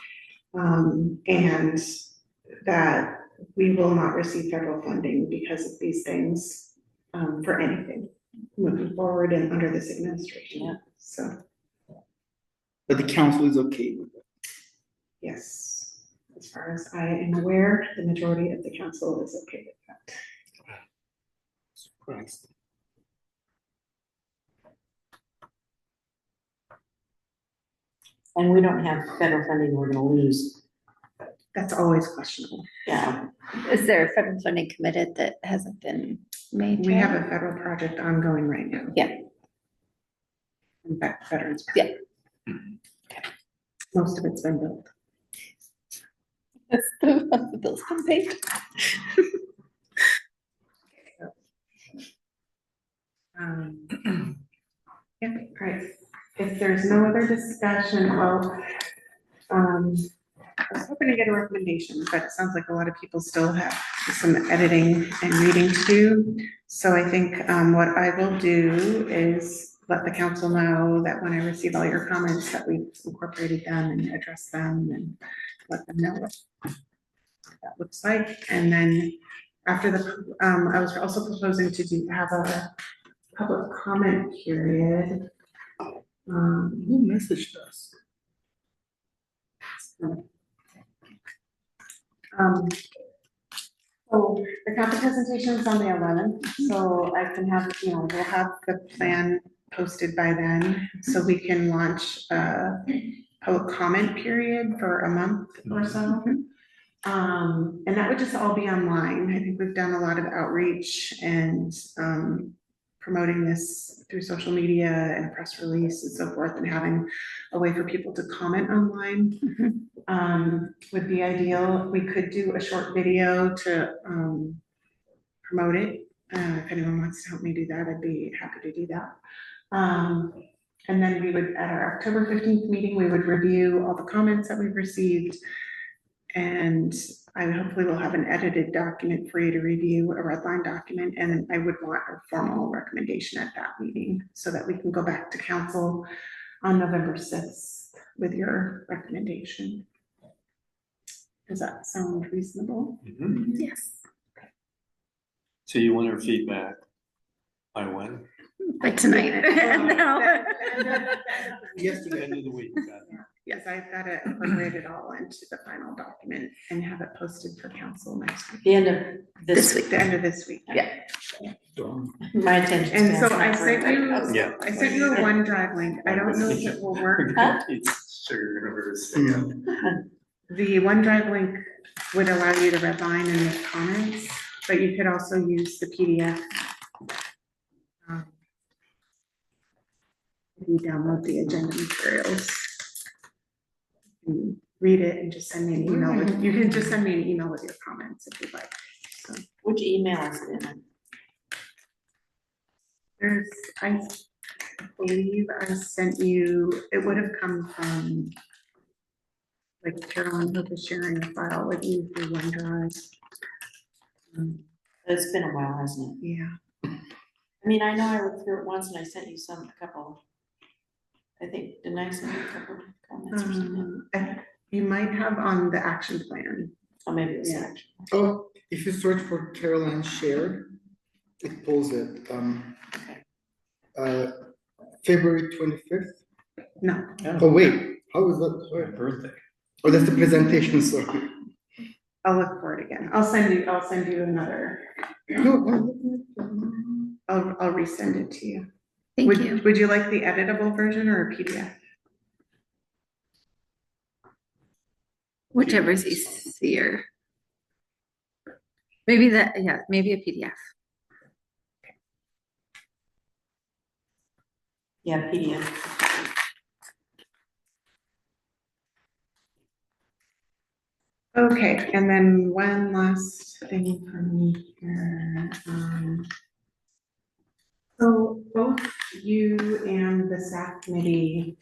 and that we will not receive federal funding because of these things for anything moving forward and under this administration. So, But the council is okay with it. yes. As far as I am aware, the majority of the council is okay with that. Surprised. And we don't have federal funding we're gonna lose. That's always questionable. Yeah. Is there federal funding committed that hasn't been made? We yet? have a federal project ongoing right now. Yeah. In fact, veterans. Yeah. Most of it's been built. The bill's been paid. Yeah, all right. If there's no other discussion, I was hoping to get a recommendation, but it sounds like a lot of people still have some editing and reading to do. So I think what I will do is let the council know that when I receive all your comments, that we've incorporated them and addressed them and let them know what that looks like. And then after the, I was also proposing to have a public comment period. Who messaged us? So the council presentation is on the 11th, so I can have, we'll have the plan posted by then, so we can launch a public comment period for a month or so. And that would just all be online. I think we've done a lot of outreach and promoting this through social media and press release and so forth, and having a way for people to comment online would be ideal. We could do a short video to promote it. If anyone wants to help me do that, I'd be happy to do that. And then we would, at our October 15th meeting, we would review all the comments that we've received. And I hopefully will have an edited document for you to review, a red line document, and I would want a formal recommendation at that meeting so that we can go back to council on November 6th with your recommendation. Does that sound reasonable? Yes. So you want our feedback by when? By tonight. No. Yesterday. End of the week. got it. Yes, I've got to incorporate it all into the final document and have it posted for council next week. The end of This week. The end of this week. Yeah. My attention. And so span's I not sent very you, good. Yeah. I sent you a OneDrive link. I don't know if it will work. It's sugar reverse. The OneDrive link would allow you to redline and make comments, but you could also use the PDF. If you download the agenda materials. You read it and just send me an email. You can just send me an email with your comments if you'd like. So Which email is it in? there's, I believe I sent you, it would have come from like Carolyn, who was sharing a file with you through OneDrive. It's been a while, hasn't it? Yeah. I mean, I know I looked through it once and I sent you a couple. I think, didn't I send you a couple of comments or something? You might have on the action plan. Oh, maybe it was Yeah. actually. Oh, if you search for Carolyn shared, it pulls it. February 25th. No. Oh, wait, how is that? My Sorry. birthday. Oh, that's the presentation, sorry. I'll look for it again. I'll send you another. No, I'll resend it to you. Thank you. Would you like the editable version or a PDF? Whichever's easier. Maybe that, yeah, maybe a PDF. Yeah, PDF. Okay, and then one last thing for me here. So both you and the staff committee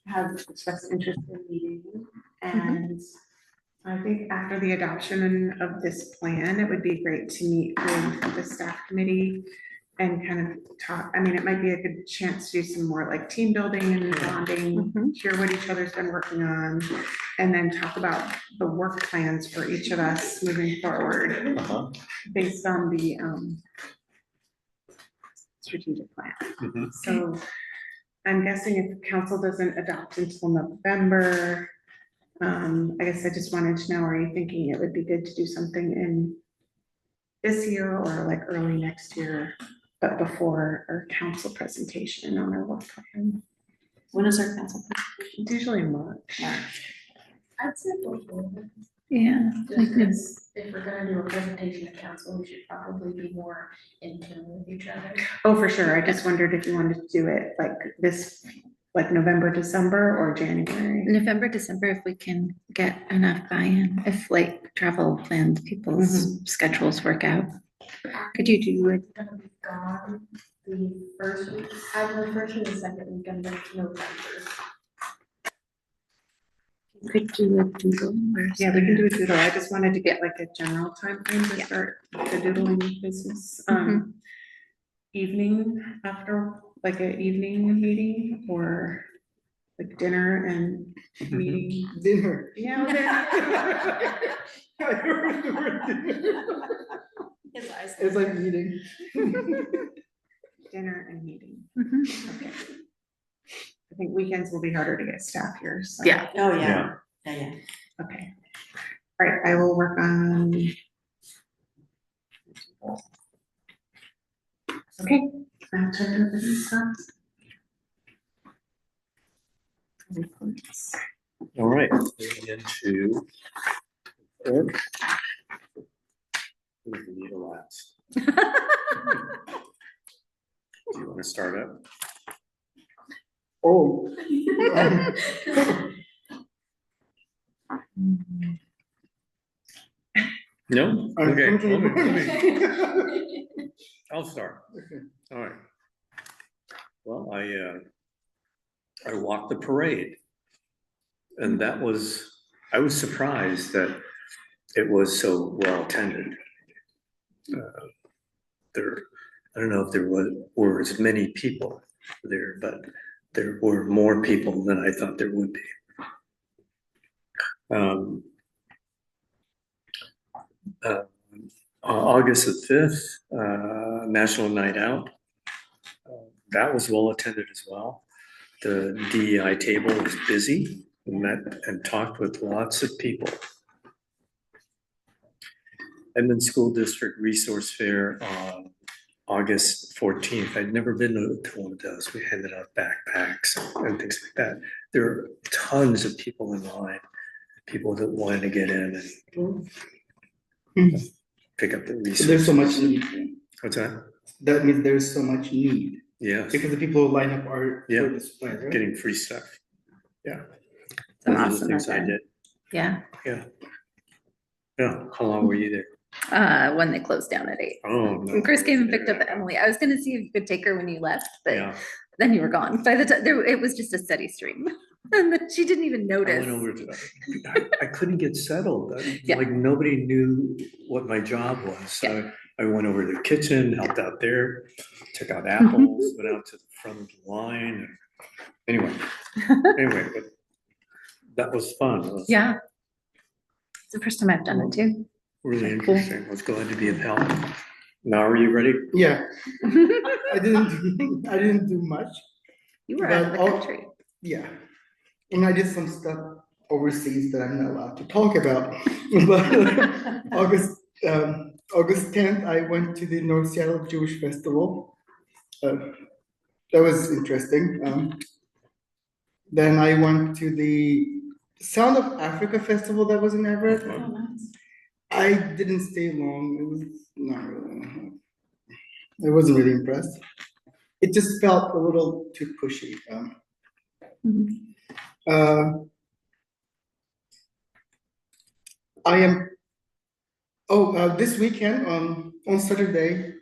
have expressed interest in meeting. And I think after the adoption of this plan, it would be great to meet with the staff committee and kind of talk, I mean, it might be a good chance to do some more like team building and bonding, hear what each other's been working on, and then talk about the work plans for each of us moving forward based on the strategic plan. So I'm guessing if council doesn't adopt until November, I guess I just wanted to know, are you thinking it would be good to do something in this year or like early next year, but before our council presentation on our work plan? When is our council presentation? It's usually March. I'd say before. Yeah. Just because if we're gonna do a presentation to council, we should probably be more in tune with each other. Oh, for sure. I just wondered if you wanted to do it like this, like November, December, or January. November, December, if we can get enough buy-in, if like travel plans, people's schedules work out. Could you do it? I'm gonna be gone the first week, either the first or the second week of November. Could do a doodle or Yeah, we can do a doodle. I just wanted to get like a general time frame to start the doodling business. Evening after, like an evening meeting or like dinner and meeting. Dinner. Yeah. I heard the word dinner. It's like meeting. Dinner and meeting. Mhm. Okay. I think weekends will be harder to get staff here, so. Yeah. Oh, yeah. Yeah. Okay. All right, I will work on. Okay. I'll check out the stuff. All right, moving into. We need a last. Do you want to start up? Oh. No? Okay, I'll start. Okay. All right. Well, I walked the parade. And I was surprised that it was so well attended. I don't know if there were as many people there, but there were more people than I thought there would be. August the 5th, National Night Out. That was well attended as well. The DEI table was busy. We met and talked with lots of people. Edmond School District Resource Fair on August 14th. I'd never been to one of those. We handed out backpacks and things like that. There are tons of people in line, people that wanted to get in and pick up the resources. There's so much need. What's that? That means there's so much need. Yes. Because the people who line up are Yeah. for this plan, right? Getting free stuff. Yeah. It's an Those are the awesome things I event. did. Yeah, Yeah. Yeah. How long were you there? when they closed down at 8. Oh, no. And Chris came and picked up Emily. I was gonna see if you could take her when you left, but Yeah. then you were gone. By the time, it was just a steady stream. And then she didn't even I notice. went over to, I couldn't get settled. Yeah. Like nobody knew what my job was. So I went over to the kitchen, helped out there, took out apples, went out to the front of the line. Anyway, but that was fun. It was Yeah. It's the first time I've done it too. really Cool. interesting. I was glad to be of help. Now, are you ready? Yeah. I didn't do much. You were out of the But country. Yeah. And I did some stuff overseas that I'm not allowed to talk about. But August 10th, I went to the North Seattle Jewish Festival. That was interesting. Then I went to the Sound of Africa Festival that was in Everett. Oh, nice. I didn't stay long. It was not really. I wasn't really impressed. It just felt a little too pushy. This weekend on Saturday,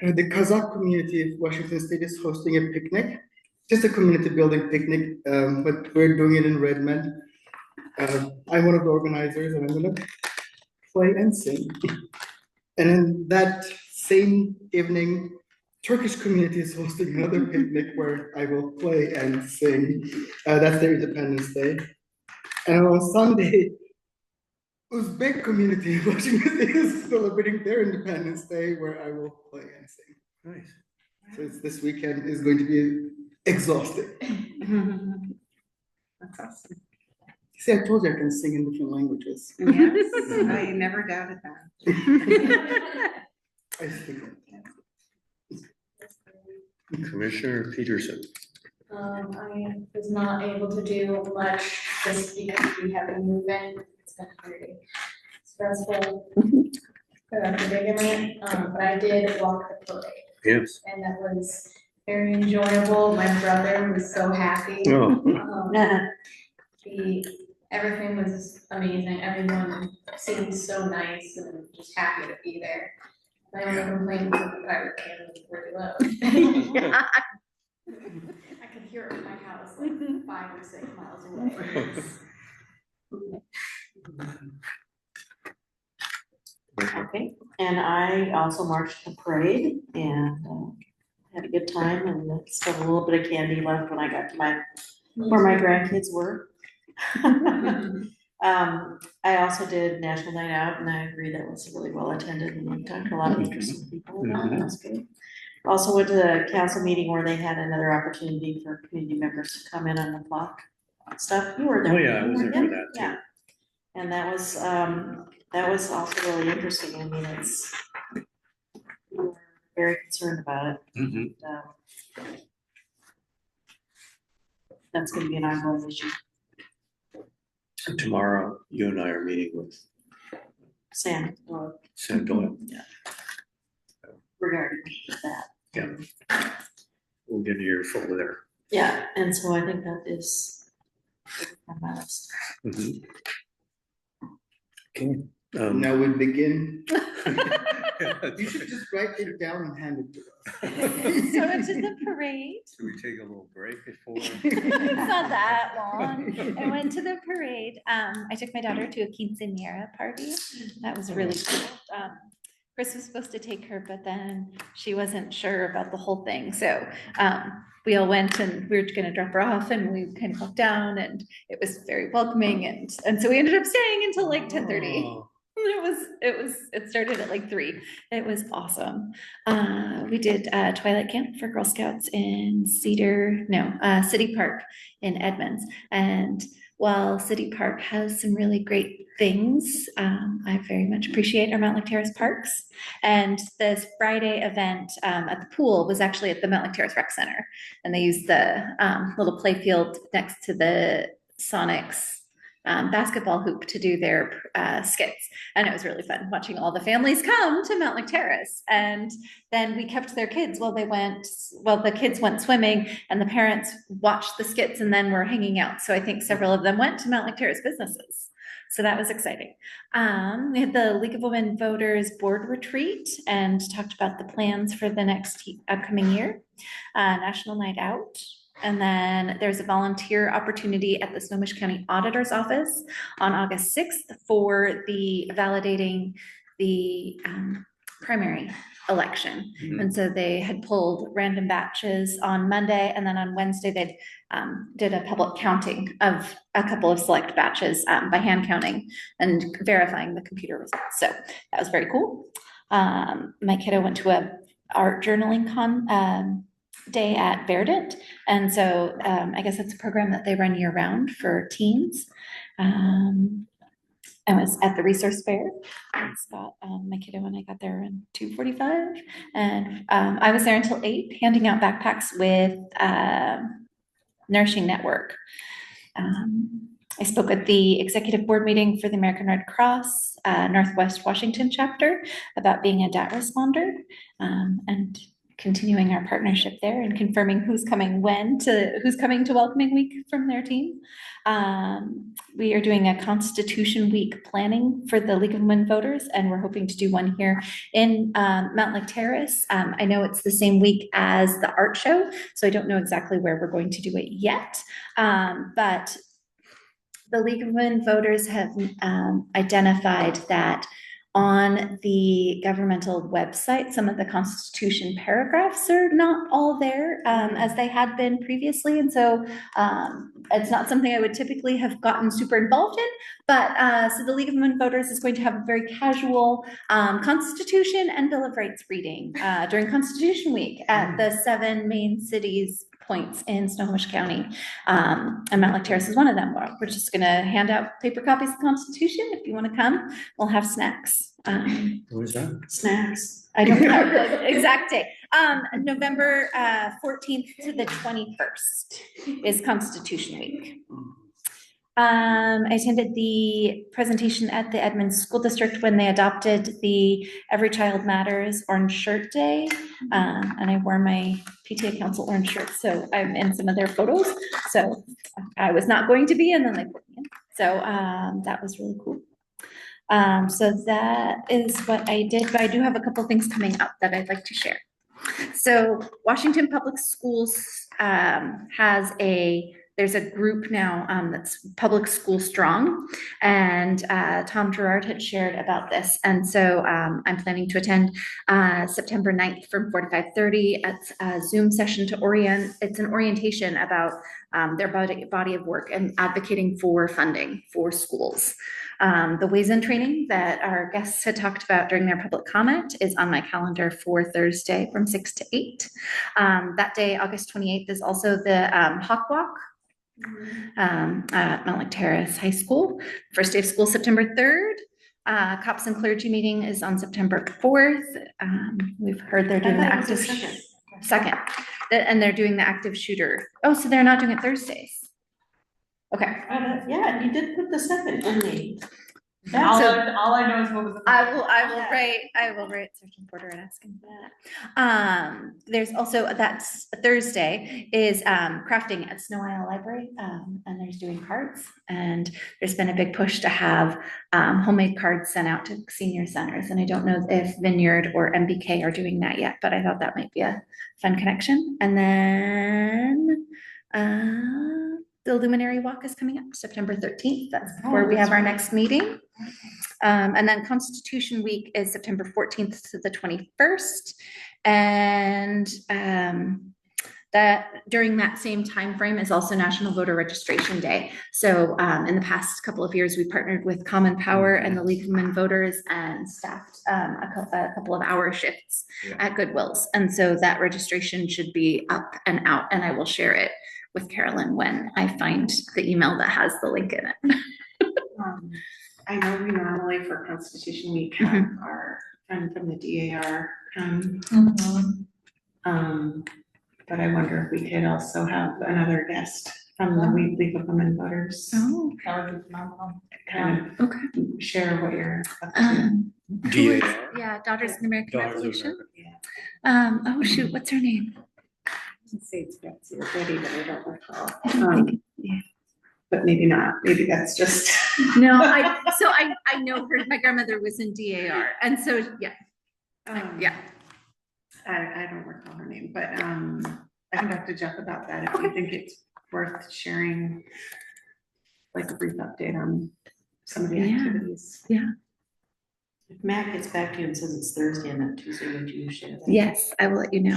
the Kazakh community of Washington State is hosting a picnic just a community building picnic, but we're doing it in Redmond. I'm one of the organizers and I'm gonna play and sing. And then that same evening, Turkish community is hosting another picnic where I will play and sing. That's their Independence Day. And on Sunday, Uzbek community in Washington is celebrating their Independence Day where I will play and sing. Nice. So this weekend is going to be exhausting. That's awesome. See, I told you I can sing in different languages. Yes, I never doubted that. I speak. Commissioner Peterson. I was not able to do much just because we have been moving. It's been very stressful. Predicament, but I did walk the parade Yes. and that was very enjoyable. My brother was so happy. Oh. Everything was amazing. Everyone seemed so nice and just happy to be there. My only complaint was that the pirate cannons were too loud. I could hear it in my house like 5 or 6 miles away. Okay, and I also marched the parade and had a good time and still a little bit of candy left when I got to where my grandkids were. I also did National Night Out and I agree that was really well attended and we talked to a lot of interesting people and that was good. Also went to the council meeting where they had another opportunity for community members to come in on the clock stuff. You were there. Oh, yeah, I was there for that too. Yeah. And that was also really interesting. I mean, we were very concerned about it. Mhm. That's gonna be an ongoing issue. Tomorrow, you and I are meeting with Sam, Sam Doyle. yeah. Regarding that. Yeah. We'll get your folder there. Yeah, and so I think that is on my list. Mhm. Okay. Now we begin. Yeah, You should just write it down and hand it to us. So into the parade. Should we take a little break before? It's not that long. I went to the parade. I took my daughter to a quinceañera party. That was really cool. Chris was supposed to take her, but then she wasn't sure about the whole thing. So we all went and we were gonna drop her off and we kind of walked down and it was very welcoming and so we ended up staying until like 10:30. Oh. It started at like 3. It was awesome. We did Twilight Camp for Girl Scouts in City Park in Edmonds. And while City Park has some really great things, I very much appreciate our Mountlake Terrace parks. And this Friday event at the pool was actually at the Mountlake Terrace Rec Center. And they used the little play field next to the Sonics basketball hoop to do their skits. And it was really fun watching all the families come to Mountlake Terrace. And then we kept their kids while the kids went swimming and the parents watched the skits and then were hanging out. So I think several of them went to Mountlake Terrace businesses. So that was exciting. We had the League of Women Voters board retreat and talked about the plans for the next upcoming year. National Night Out. And then there's a volunteer opportunity at the Snohomish County Auditor's Office on August 6th for validating the primary election. Mhm. And so they had pulled random batches on Monday, and then on Wednesday they did a public counting of a couple of select batches by hand counting and verifying the computer results. So that was very cool. My kiddo went to a art journaling day at Verdant. And so I guess it's a program that they run year round for teens. I was at the resource fair. My kiddo and I got there around 2:45 and I was there until 8 handing out backpacks with Nourishing Network. I spoke at the executive board meeting for the American Red Cross Northwest Washington chapter about being a DAT responder. And continuing our partnership there and confirming who's coming to Welcoming Week from their team. We are doing a Constitution Week planning for the League of Women Voters, and we're hoping to do one here in Mountlake Terrace. I know it's the same week as the art show, so I don't know exactly where we're going to do it yet, but the League of Women Voters have identified that on the governmental website, some of the Constitution paragraphs are not all there as they had been previously. And so it's not something I would typically have gotten super involved in, but so the League of Women Voters is going to have a very casual Constitution and Bill of Rights reading during Constitution Week at the 7 main cities points in Snohomish County. And Mountlake Terrace is one of them. We're just gonna hand out paper copies of the Constitution. If you wanna come, we'll have snacks. Where's that? Snacks. I don't know the exact date. November 14th to the 21st is Constitution Week. I attended the presentation at the Edmonds School District when they adopted the Every Child Matters Orange Shirt Day. And I wore my PTA Council orange shirt, so I'm in some of their photos. So I was not going to be, and then they put me in. So that was really cool. So that is what I did, but I do have a couple things coming up that I'd like to share. So Washington Public Schools there's a group now that's Public School Strong, and Tom Gerard had shared about this. And so I'm planning to attend September 9th from 4 to 5:30 at a Zoom session to orient. It's an orientation about their body of work and advocating for funding for schools. The Ways In training that our guests had talked about during their public comment is on my calendar for Thursday from 6 to 8. That day, August 28th, is also the Hawk Walk at Mountlake Terrace High School. First day of school, September 3rd. Cops and Clergy meeting is on September 4th. We've heard they're doing the active second. And they're doing the active shooter. Oh, so they're not doing it Thursdays. Okay. Yeah, you did put the second in me. All I know is what was the. I will write Sergeant Porter and ask him that. There's also, that's Thursday is crafting at Snow Isle Library, and there's doing cards, and there's been a big push to have homemade cards sent out to senior centers, and I don't know if Vineyard or MBK are doing that yet, but I thought that might be a fun connection. And then the Luminary Walk is coming up September 13th. That's where we have our next meeting. And then Constitution Week is September 14th to the 21st. And that during that same time frame is also National Voter Registration Day. So in the past couple of years, we partnered with Common Power and the League of Women Voters and staffed a couple of hour shifts at Goodwill's. And so that registration should be up and out, and I will share it with Carolyn when I find the email that has the link in it. I know we normally for Constitution Week have our friend from the DAR but I wonder if we could also have another guest from the League of Women Voters. Oh, That would be phenomenal. Kind of share what you're up to. DAR? yeah, Daughters of the American Daughters of Revolution. America. Oh shoot, what's her name? I'd say it's Betsy or Betty, but I don't recall. But maybe not. Maybe that's just. No, I know her. My grandmother was in DAR, and so yeah. I don't recall her name, but I can talk to Jeff about that if you think it's worth sharing, like a brief update on some of the activities. Yeah. If Matt gets back to you and says it's Thursday and not Tuesday, would you share that? Yes, I will let you know.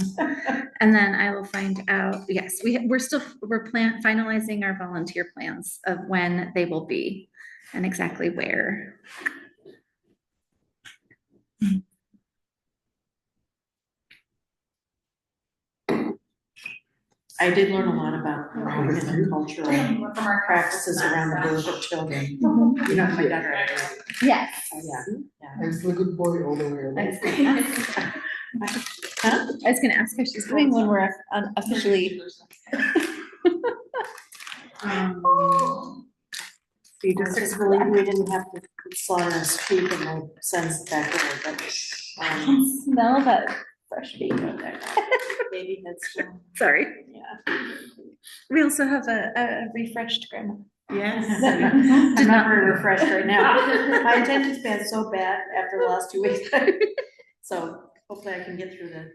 And then I will find out, yes, we're finalizing our volunteer plans of when they will be and exactly where. I did learn a lot about American and cultural practices around the birth of children. You know, my daughter. Yes. Yeah. I'm still a good boy all the way around. I was gonna ask how she's doing when we're officially. We just believe we didn't have to slaughter a sheep in my son's backyard, but Smell that fresh baby out there. Baby head still, Sorry. yeah. We also have a refreshed grandma. Yes. Did I'm not- not very refreshed right now. My attention span's so bad after the last 2 weeks. So hopefully I can get through the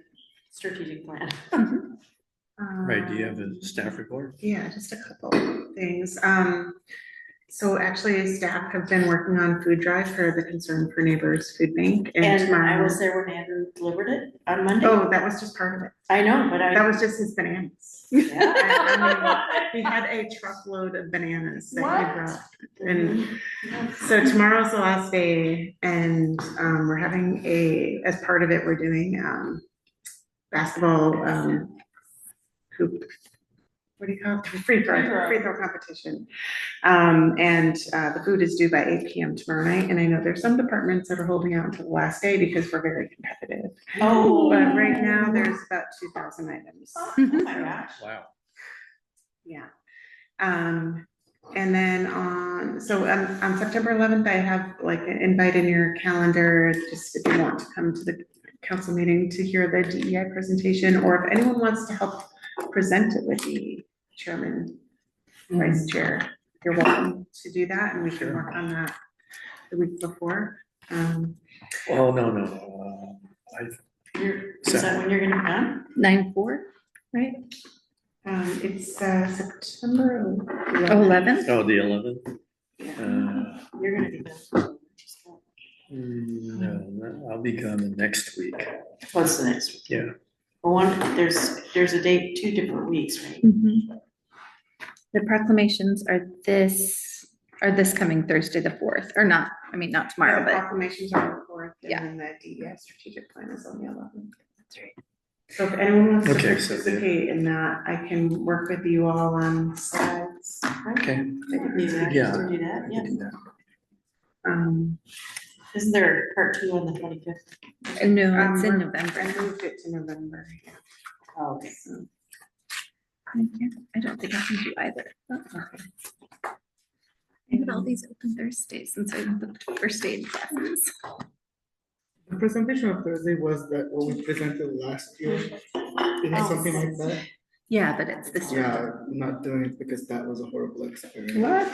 strategic plan. Right, do you have a staff report? Yeah, just a couple things. So actually, staff have been working on food drive for the Concern for Neighbors Food Bank, and And I tomorrow. was there when Andrew delivered it on Monday. Oh, that was just part of it. I know, but That was just his bananas. Yeah. I mean, he had a truckload of bananas that he brought. And Mm-hmm. so tomorrow's the last day, and we're having as part of it, we're doing basketball hoop. What do you call it? Free throw competition. And the food is due by 8 p.m. tomorrow night. And I know there's some departments that are holding out until the last day because we're very competitive. Oh. But right now, there's about 2,000 items. Oh my gosh. Wow. Yeah. And then on September 11th, I have like an invite in your calendar, just if you want to come to the council meeting to hear the DEI presentation, or if anyone wants to help present it with the chairman, vice chair, you're welcome to do that, and we can work on that the week before. Oh, no. Is that when you're gonna come? 9/4, right? It's September 11th? Oh, the 11th? You're gonna be there. No, I'll be gone next week. What's the next week? Yeah. Well, there's a date, 2 different weeks, right? The proclamations are this coming Thursday, the 4th, or not, I mean, not tomorrow, The but proclamations are the 4th, Yeah. and then the DEI strategic plan is on the 11th. That's right. So if anyone wants to Okay, so participate in that, I can work with you all on slides. Okay. Maybe I Yeah. can do that, I yeah. can do that. Isn't there part 2 on the 25th? no, it's in I November. moved it to November. Oh, okay. So, I don't think I can do either. I had all these open Thursdays since I booked first aid classes. The presentation of Thursday was that what we presented last year. Is it something like that? Yeah, but it's this year. Yeah, I'm not doing it because that was a horrible experience. What?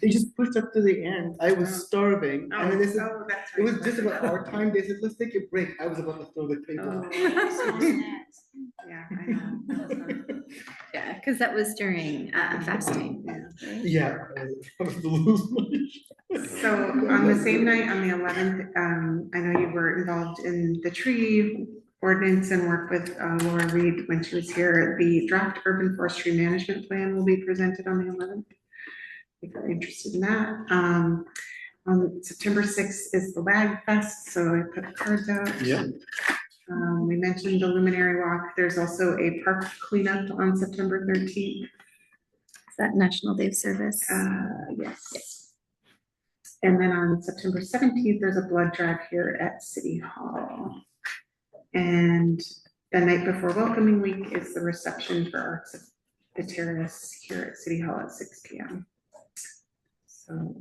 They just pushed up to the end. I was starving, and then they said, Oh, that's it right. was just about our time. They said, let's take a break. I was about to throw the table. Yeah, I know. Yeah, because that was during fasting. Yeah. I was to lose my- So on the same night, on the 11th, I know you were involved in the tree ordinance and worked with Laura Reed when she was here. The draft urban forestry management plan will be presented on the 11th. If you're interested in that. On September 6th is the WAG Fest, so I put the cards out. Yeah. We mentioned the Luminary Walk. There's also a park cleanup on September 13th. Is that National Day of Service? Yes. And then on September 17th, there's a blood drive here at City Hall. And the night before welcoming week is the reception for Arts of the Terrace here at City Hall at 6 p.m. So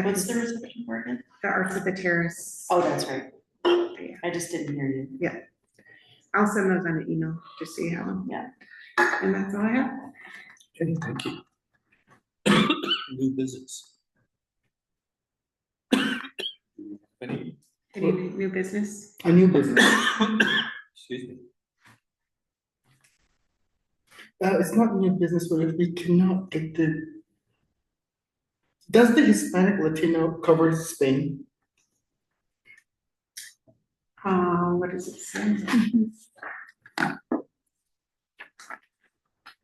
What's the reception for again? the Arts of the Terrace. Oh, that's right. Yeah. I just didn't hear you. I'll send those on an email just so you have them. Yeah. And that's all I have. Okay, thank you. New business. Any, Any new business? A new business. excuse me. It's not new business, but if we cannot get does the Hispanic Latino cover Spain? What does it say?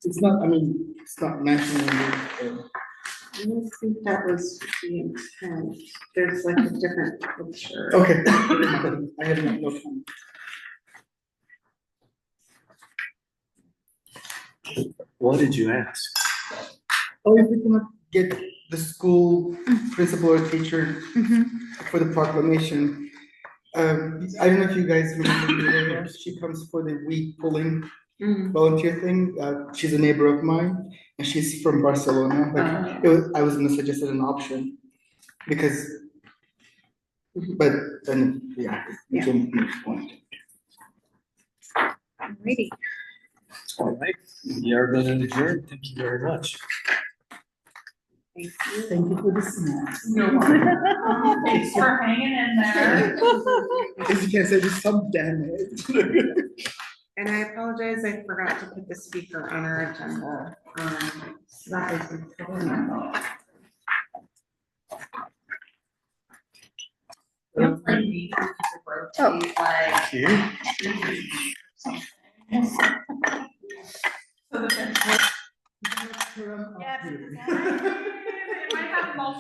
It's not, I mean, it's not national. I don't think that was the intent. There's like a different picture. Okay. I have no comment. What did you ask? Oh, if we cannot get the school principal or teacher for the proclamation. I don't know if you guys remember Maria. She comes for the weed pulling volunteer thing. She's a neighbor of mine, and she's from Barcelona. Like I was gonna suggest it an option because, but then yeah, it became a point. Alrighty. All right, we are going to adjourn. Thank you very much. Thank you for the snacks. Thanks for hanging in there. As you can say, there's some damage. And I apologize, I forgot to put the speaker on our agenda. So that was totally my fault. Feels like we need to rotate like. Thank you. So that there's. Yeah, It might have multiple